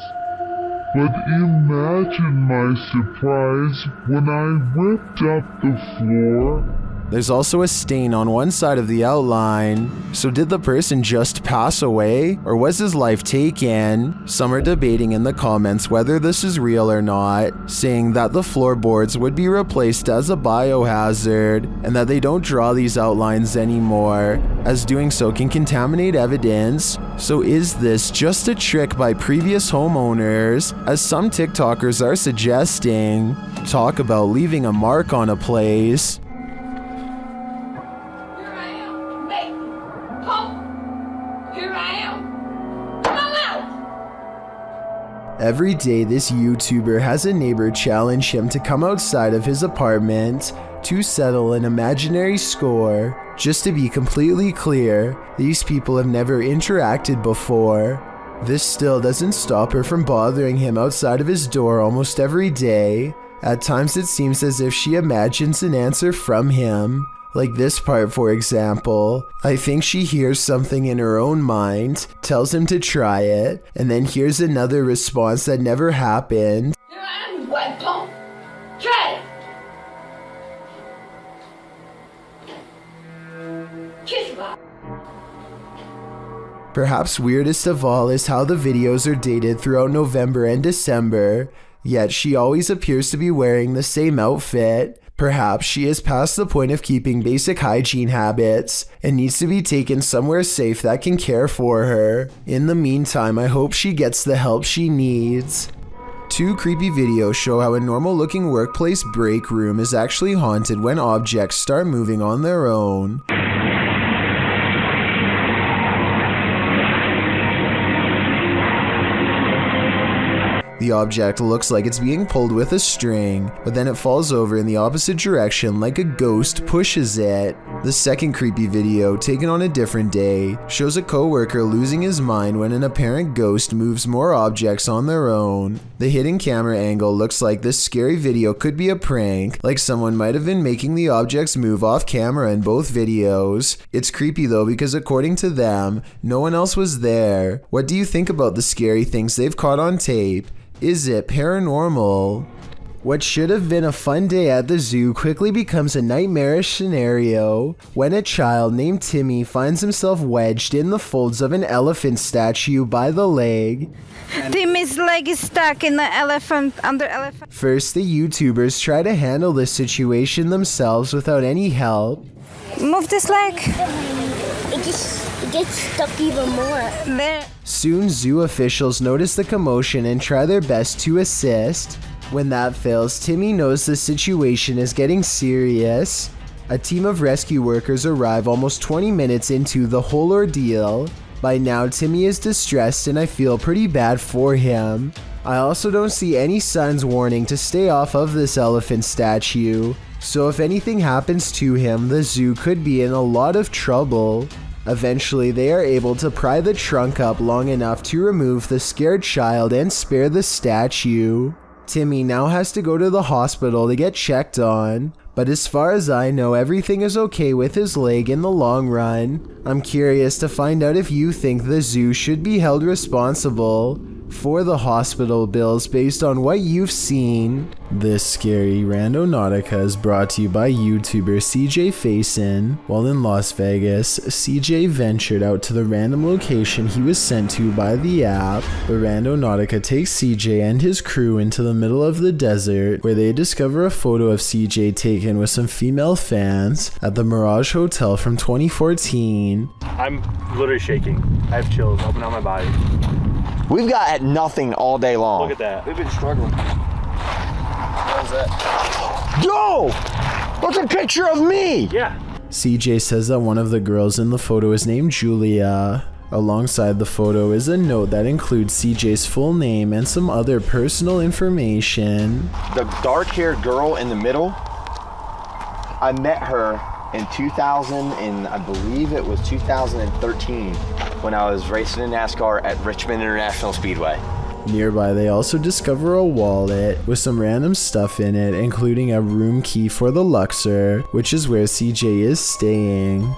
But imagine my surprise when I ripped up the floor. There's also a stain on one side of the outline. So did the person just pass away, or was his life taken? Some are debating in the comments whether this is real or not, saying that the floorboards would be replaced as a biohazard, and that they don't draw these outlines anymore, as doing so can contaminate evidence. So is this just a trick by previous homeowners, as some TikTokers are suggesting? Talk about leaving a mark on a place. Every day, this YouTuber has a neighbor challenge him to come outside of his apartment to settle an imaginary score. Just to be completely clear, these people have never interacted before. This still doesn't stop her from bothering him outside of his door almost every day. At times it seems as if she imagines an answer from him. Like this part, for example. I think she hears something in her own mind, tells him to try it, and then hears another response that never happened. Try it. Perhaps weirdest of all is how the videos are dated throughout November and December, yet she always appears to be wearing the same outfit. Perhaps she is past the point of keeping basic hygiene habits and needs to be taken somewhere safe that can care for her. In the meantime, I hope she gets the help she needs. 2 creepy videos show how a normal-looking workplace break room is actually haunted when objects start moving on their own. The object looks like it's being pulled with a string, but then it falls over in the opposite direction like a ghost pushes it. The second creepy video, taken on a different day, shows a co-worker losing his mind when an apparent ghost moves more objects on their own. The hidden camera angle looks like this scary video could be a prank, like someone might have been making the objects move off camera in both videos. It's creepy though because according to them, no one else was there. What do you think about the scary things they've caught on tape? Is it paranormal? What should have been a fun day at the zoo quickly becomes a nightmarish scenario when a child named Timmy finds himself wedged in the folds of an elephant statue by the leg. Timmy's leg is stuck in the under elephant. First, the YouTubers try to handle this situation themselves without any help. Move this leg. It gets stuck even more. There. Soon, zoo officials notice the commotion and try their best to assist. When that fails, Timmy knows the situation is getting serious. A team of rescue workers arrive almost 20 minutes into the whole ordeal. By now, Timmy is distressed and I feel pretty bad for him. I also don't see any signs warning to stay off of this elephant statue. So if anything happens to him, the zoo could be in a lot of trouble. Eventually, they are able to pry the trunk up long enough to remove the scared child and spare the statue. Timmy now has to go to the hospital to get checked on, but as far as I know, everything is okay with his leg in the long run. I'm curious to find out if you think the zoo should be held responsible for the hospital bills based on what you've seen. This scary Randonautica is brought to you by YouTuber CJ Faison. While in Las Vegas, CJ ventured out to the random location he was sent to by the app. The Randonautica takes CJ and his crew into the middle of the desert, where they discover a photo of CJ taken with some female fans at the Mirage Hotel from 2014. I'm literally shaking. I have chills up and down my body. We've got nothing all day long. Look at that. We've been struggling. What is that? Yo! That's a picture of me! Yeah. CJ says that one of the girls in the photo is named Julia. Alongside the photo is a note that includes CJ's full name and some other personal information. The dark-haired girl in the middle, I met her in 2000, and I believe it was 2013, when I was racing in NASCAR at Richmond International Speedway. Nearby, they also discover a wallet with some random stuff in it, including a room key for the Luxor, which is where CJ is staying.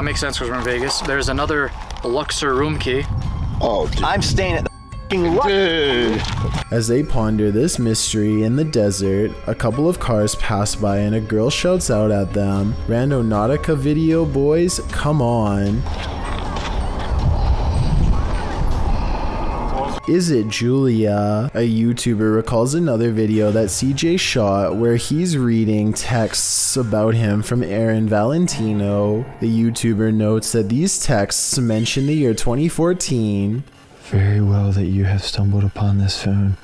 Makes sense because we're in Vegas. There's another Luxor room key. Oh, dude. I'm staying at the f***ing Luxor. As they ponder this mystery in the desert, a couple of cars pass by and a girl shouts out at them, "Randonautica video, boys, come on." Is it Julia? A YouTuber recalls another video that CJ shot where he's reading texts about him from Aaron Valentino. The YouTuber notes that these texts mention the year 2014. Very well that you have stumbled upon this phone.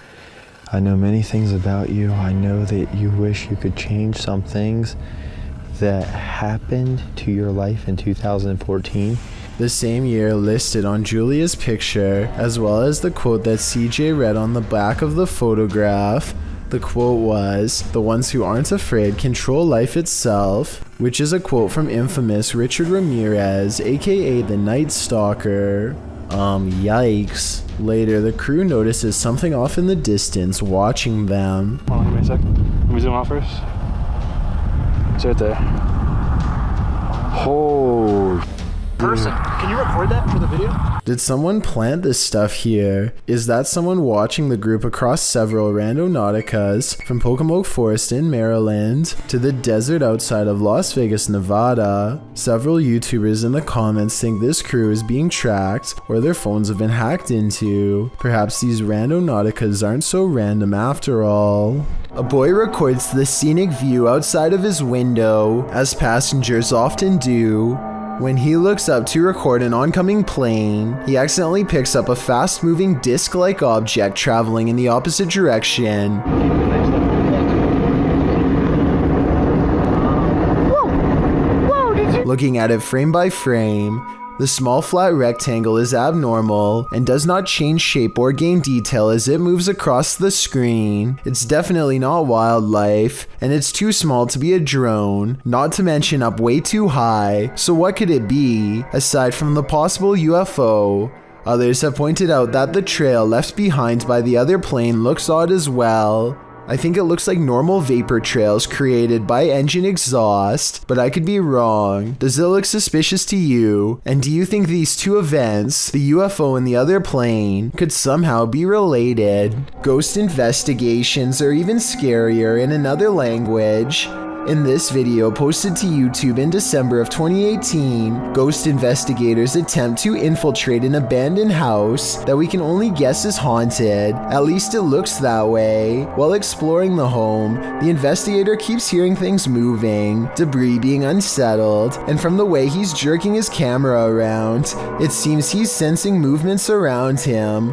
I know many things about you. I know that you wish you could change some things that happened to your life in 2014. The same year listed on Julia's picture, as well as the quote that CJ read on the back of the photograph. The quote was, "The ones who aren't afraid control life itself," which is a quote from infamous Richard Ramirez, aka the Night Stalker. Yikes. Later, the crew notices something off in the distance watching them. Hold on, give me a sec. Let me zoom out first. It's right there. Oh. Person. Can you record that for the video? Did someone plant this stuff here? Is that someone watching the group across several Randonauticas, from Pocomoke Forest in Maryland to the desert outside of Las Vegas, Nevada? Several YouTubers in the comments think this crew is being tracked or their phones have been hacked into. Perhaps these Randonauticas aren't so random after all. A boy records the scenic view outside of his window, as passengers often do. When he looks up to record an oncoming plane, he accidentally picks up a fast-moving disc-like object traveling in the opposite direction. Looking at it frame by frame, the small flat rectangle is abnormal and does not change shape or gain detail as it moves across the screen. It's definitely not wildlife, and it's too small to be a drone, not to mention up way too high. So what could it be, aside from the possible UFO? Others have pointed out that the trail left behind by the other plane looks odd as well. I think it looks like normal vapor trails created by engine exhaust, but I could be wrong. Does it look suspicious to you? And do you think these two events, the UFO and the other plane, could somehow be related? Ghost investigations are even scarier in another language. In this video posted to YouTube in December of 2018, ghost investigators attempt to infiltrate an abandoned house that we can only guess is haunted. At least it looks that way. While exploring the home, the investigator keeps hearing things moving, debris being unsettled, and from the way he's jerking his camera around, it seems he's sensing movements around him.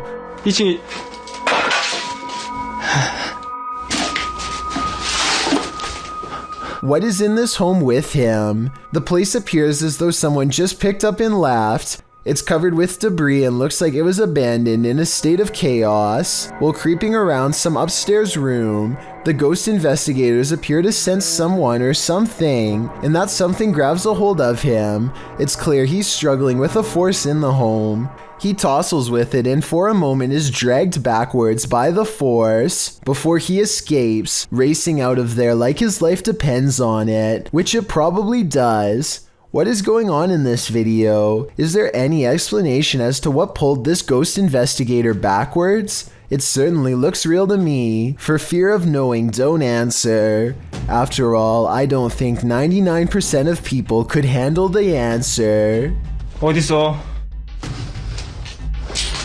What is in this home with him? The place appears as though someone just picked up and left. It's covered with debris and looks like it was abandoned in a state of chaos. While creeping around some upstairs room, the ghost investigators appear to sense someone or something, and that something grabs a hold of him. It's clear he's struggling with a force in the home. He tussles with it and for a moment is dragged backwards by the force before he escapes, racing out of there like his life depends on it, which it probably does. What is going on in this video? Is there any explanation as to what pulled this ghost investigator backwards? It certainly looks real to me. For fear of knowing, don't answer. After all, I don't think 99% of people could handle the answer. 어딨어?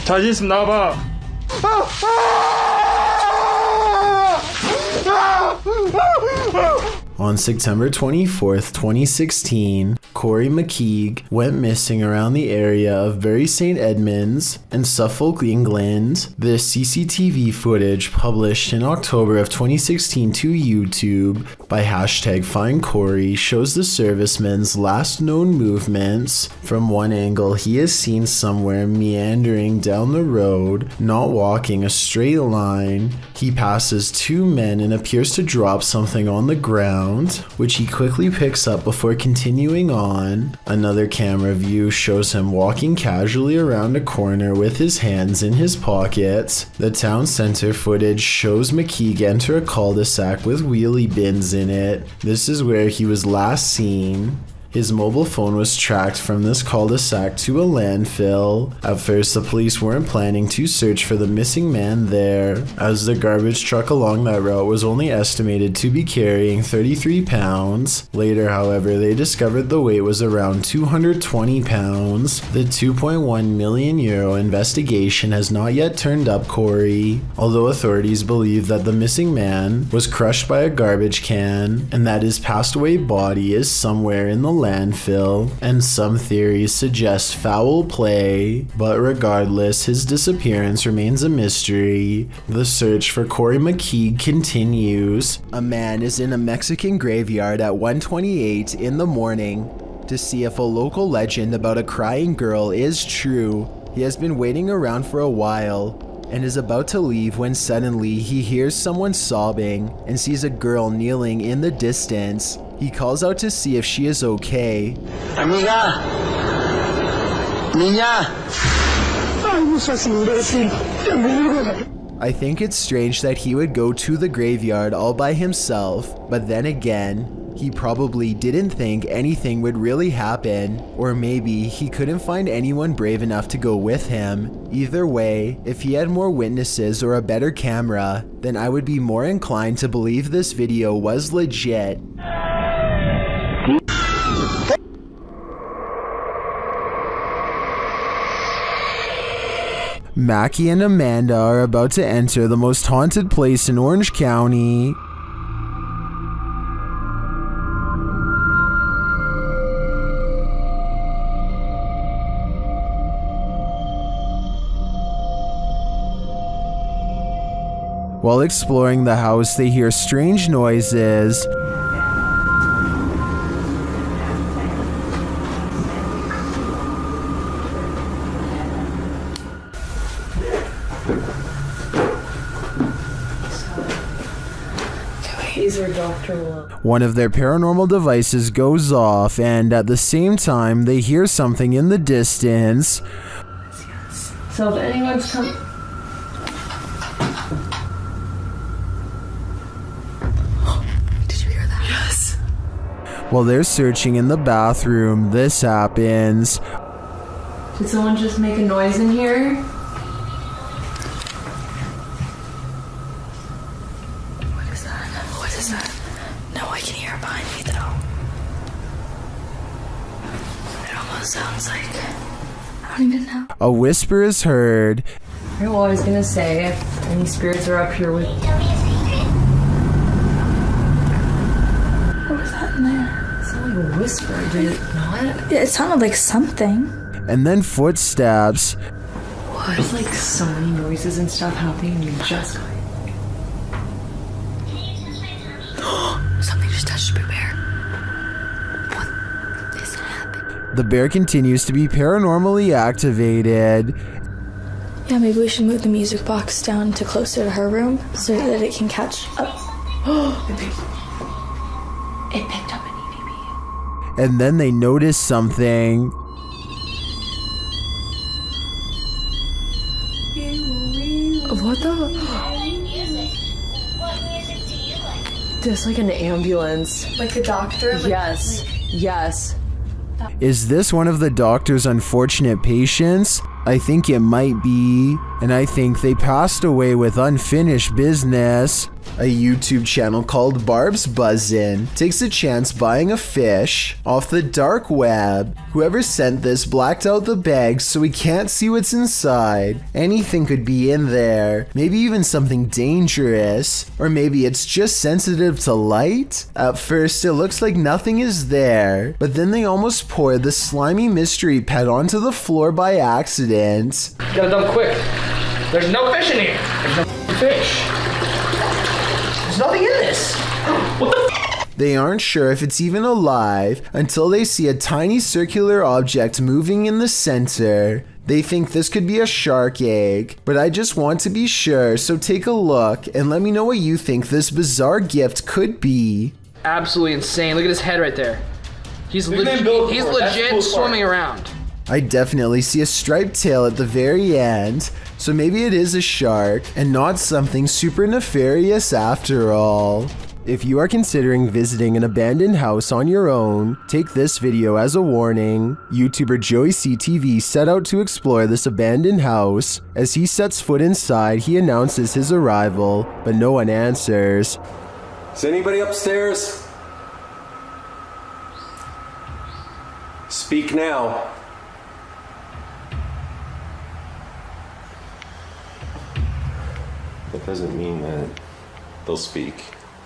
자신 있으면 나와봐. On September 24th, 2016, Cory McKe went missing around the area of Bury St. Edmunds in Suffolk, England. The CCTV footage published in October of 2016 to YouTube by #FindCory shows the serviceman's last known movements. From one angle, he is seen somewhere meandering down the road, not walking a straight line. He passes two men and appears to drop something on the ground, which he quickly picks up before continuing on. Another camera view shows him walking casually around a corner with his hands in his pockets. The town center footage shows McKe enter a cul-de-sac with wheelie bins in it. This is where he was last seen. His mobile phone was tracked from this cul-de-sac to a landfill. At first, the police weren't planning to search for the missing man there, as the garbage truck along that route was only estimated to be carrying 33 pounds. Later, however, they discovered the weight was around 220 pounds. The €2.1 million investigation has not yet turned up Cory, although authorities believe that the missing man was crushed by a garbage can and that his passed away body is somewhere in the landfill, and some theories suggest foul play, but regardless, his disappearance remains a mystery. The search for Cory McKe continues. A man is in a Mexican graveyard at 1:28 in the morning to see if a local legend about a crying girl is true. He has been waiting around for a while and is about to leave when suddenly he hears someone sobbing and sees a girl kneeling in the distance. He calls out to see if she is okay. Amiga! Niña! I think it's strange that he would go to the graveyard all by himself, but then again, he probably didn't think anything would really happen, or maybe he couldn't find anyone brave enough to go with him. Either way, if he had more witnesses or a better camera, then I would be more inclined to believe this video was legit. McKe and Amanda are about to enter the most haunted place in Orange County. While exploring the house, they hear strange noises. One of their paranormal devices goes off, and at the same time, they hear something in the distance. So if anyone's come... Did you hear that? Yes. While they're searching in the bathroom, this happens. Did someone just make a noise in here? What is that? What is that? No, I can hear it behind me though. It almost sounds like... I don't even know. A whisper is heard. Alright, well, I was gonna say, if any spirits are up here with... What was that in there? It sounded like a whisper, did it not? Yeah, it sounded like something. And then footsteps. What? There's like so many noises and stuff happening and you just got it. Something just touched Boo Bear. What is happening? The bear continues to be paranormally activated. Yeah, maybe we should move the music box down to closer to her room so that it can catch up. It picked up an EVP. And then they notice something. What the? Just like an ambulance. Like the doctor? Yes. Yes. Is this one of the doctor's unfortunate patients? I think it might be, and I think they passed away with unfinished business. A YouTube channel called Barb's Buzzin' takes a chance buying a fish off the dark web. Whoever sent this blacked out the bag so we can't see what's inside. Anything could be in there, maybe even something dangerous, or maybe it's just sensitive to light. At first it looks like nothing is there, but then they almost poured the slimy mystery pet onto the floor by accident. Get it done quick. There's no fish in here. There's no fish. There's nothing in this. What the They aren't sure if it's even alive until they see a tiny circular object moving in the center. They think this could be a shark egg, but I just want to be sure, so take a look and let me know what you think this bizarre gift could be. Absolutely insane. Look at his head right there. He's legit swimming around. I definitely see a striped tail at the very end, so maybe it is a shark and not something super nefarious after all. If you are considering visiting an abandoned house on your own, take this video as a warning. YouTuber Joey CCTV set out to explore this abandoned house. As he sets foot inside, he announces his arrival, but no one answers. Is anybody upstairs? Speak now. That doesn't mean that they'll speak.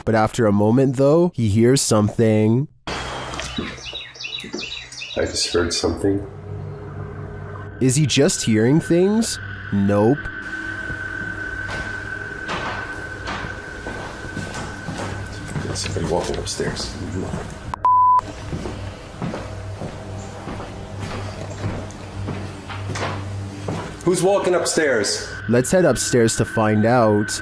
But after a moment though, he hears something. I just heard something. Is he just hearing things? Nope. There's somebody walking upstairs. Who's walking upstairs? Let's head upstairs to find out.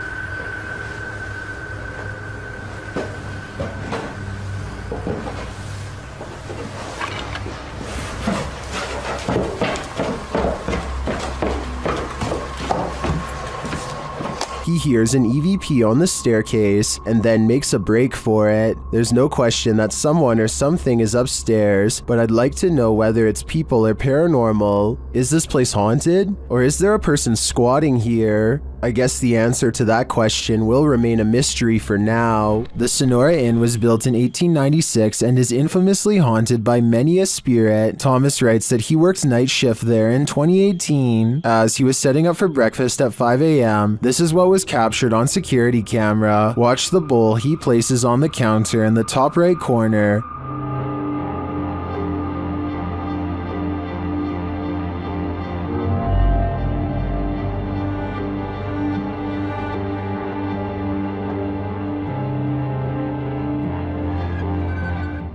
He hears an EVP on the staircase and then makes a break for it. There's no question that someone or something is upstairs, but I'd like to know whether it's people or paranormal. Is this place haunted? Or is there a person squatting here? I guess the answer to that question will remain a mystery for now. The Sonora Inn was built in 1896 and is infamously haunted by many a spirit. Thomas writes that he worked night shift there in 2018 as he was setting up for breakfast at 5 a.m. This is what was captured on security camera. Watch the bowl he places on the counter in the top right corner.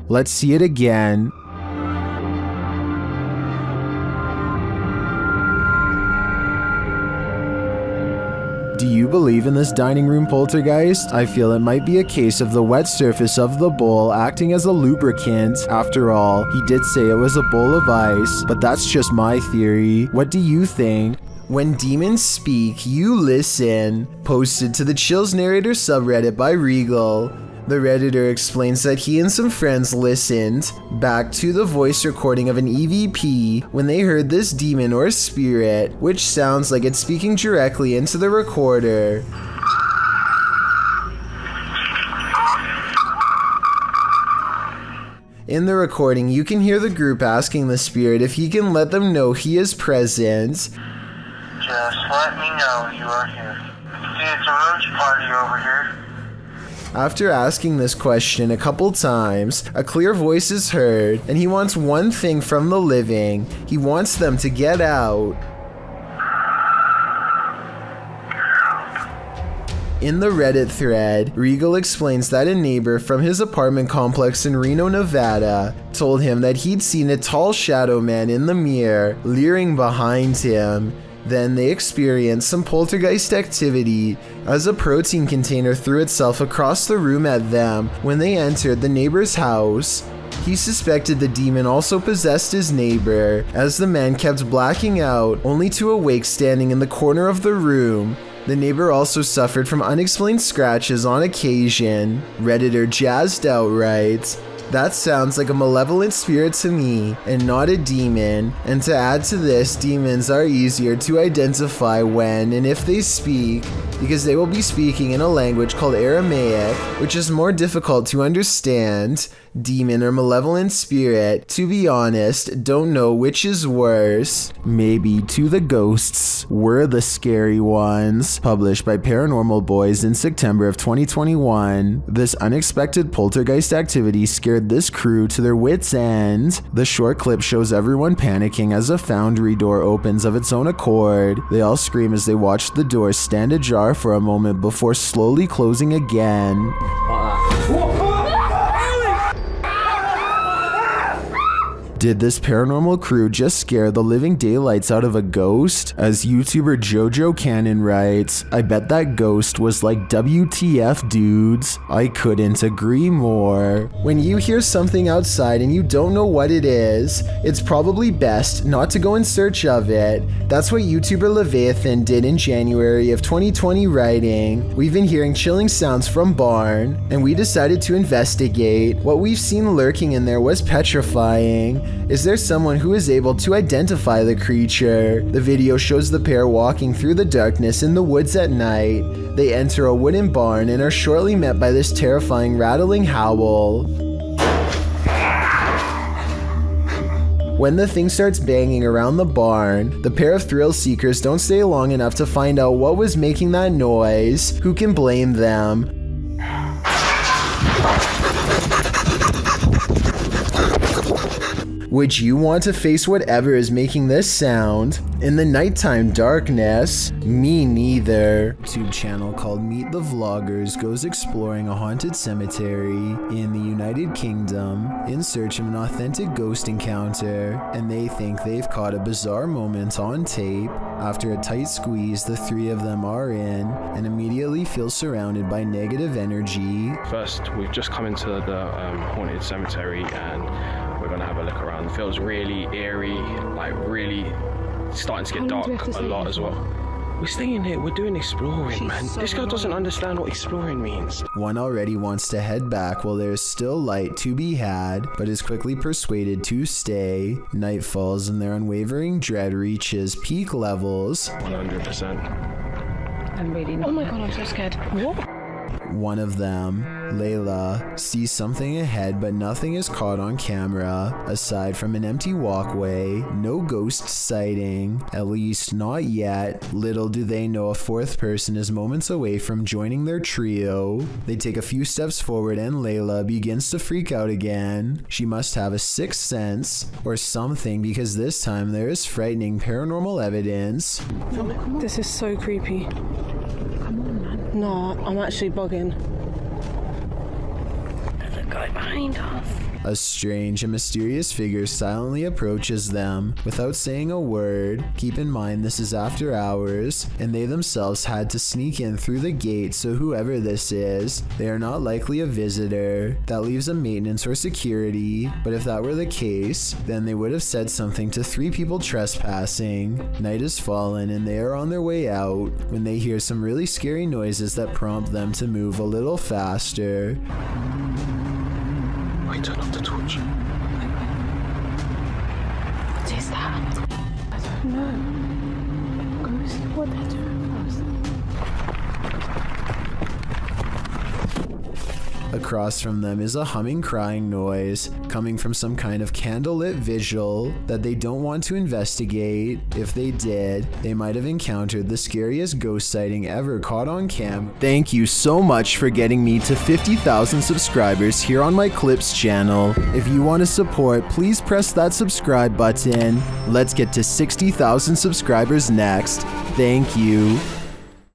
Let's see it again. Do you believe in this dining room poltergeist? I feel it might be a case of the wet surface of the bowl acting as a lubricant. After all, he did say it was a bowl of ice, but that's just my theory. What do you think? When demons speak, you listen. Posted to the Chills Narrator subreddit by Regal. The Redditor explains that he and some friends listened back to the voice recording of an EVP when they heard this demon or spirit, which sounds like it's speaking directly into the recorder. In the recording, you can hear the group asking the spirit if he can let them know he is present. Just let me know you are here. See, it's a roach party over here. After asking this question a couple times, a clear voice is heard, and he wants one thing from the living. He wants them to get out. In the Reddit thread, Regal explains that a neighbor from his apartment complex in Reno, Nevada, told him that he'd seen a tall shadow man in the mirror, leering behind him. Then they experienced some poltergeist activity as a protein container threw itself across the room at them when they entered the neighbor's house. He suspected the demon also possessed his neighbor, as the man kept blacking out, only to awake standing in the corner of the room. The neighbor also suffered from unexplained scratches on occasion. Redditor Jazzed Out writes, That sounds like a malevolent spirit to me and not a demon. And to add to this, demons are easier to identify when and if they speak, because they will be speaking in a language called Aramaic, which is more difficult to understand. Demon or malevolent spirit, to be honest, don't know which is worse. Maybe To the Ghosts Were the Scary Ones, published by Paranormal Boys in September of 2021. This unexpected poltergeist activity scared this crew to their wits' end. The short clip shows everyone panicking as a foundry door opens of its own accord. They all scream as they watch the door stand ajar for a moment before slowly closing again. Did this paranormal crew just scare the living daylights out of a ghost? As YouTuber Jojo Cannon writes, I bet that ghost was like WTF dudes. I couldn't agree more. When you hear something outside and you don't know what it is, it's probably best not to go in search of it. That's what YouTuber Leviathan did in January of 2020, writing, we've been hearing chilling sounds from barn, and we decided to investigate. What we've seen lurking in there was petrifying. Is there someone who is able to identify the creature? The video shows the pair walking through the darkness in the woods at night. They enter a wooden barn and are shortly met by this terrifying rattling howl. When the thing starts banging around the barn, the pair of thrill seekers don't stay long enough to find out what was making that noise. Who can blame them? Would you want to face whatever is making this sound? In the nighttime darkness? Me neither. YouTube channel called Meet the Vloggers goes exploring a haunted cemetery in the United Kingdom in search of an authentic ghost encounter, and they think they've caught a bizarre moment on tape. After a tight squeeze, the three of them are in and immediately feel surrounded by negative energy. First, we've just come into the haunted cemetery and we're gonna have a look around. It feels really eerie, like really starting to get dark a lot as well. We're staying here, we're doing exploring, man. This girl doesn't understand what exploring means. One already wants to head back while there's still light to be had, but is quickly persuaded to stay. Night falls and their unwavering dread reaches peak levels. 100%. I'm really not. Oh my god, I'm so scared. What? One of them, Layla, sees something ahead, but nothing is caught on camera. Aside from an empty walkway, no ghost sighting, at least not yet. Little do they know a fourth person is moments away from joining their trio. They take a few steps forward and Layla begins to freak out again. She must have a sixth sense or something, because this time there is frightening paranormal evidence. This is so creepy. No, I'm actually bugging. There's a guy behind us. A strange and mysterious figure silently approaches them without saying a word. Keep in mind this is after hours, and they themselves had to sneak in through the gate, so whoever this is, they are not likely a visitor. That leaves a maintenance or security, but if that were the case, then they would have said something to three people trespassing. Night has fallen and they are on their way out when they hear some really scary noises that prompt them to move a little faster. Wait, turn off the torch. What is that? I don't know. Go see what they're doing first. Across from them is a humming, crying noise coming from some kind of candlelit visual that they don't want to investigate. If they did, they might have encountered the scariest ghost sighting ever caught on cam. Thank you so much for getting me to 50,000 subscribers here on my Clips channel. If you want to support, please press that subscribe button. Let's get to 60,000 subscribers next. Thank you.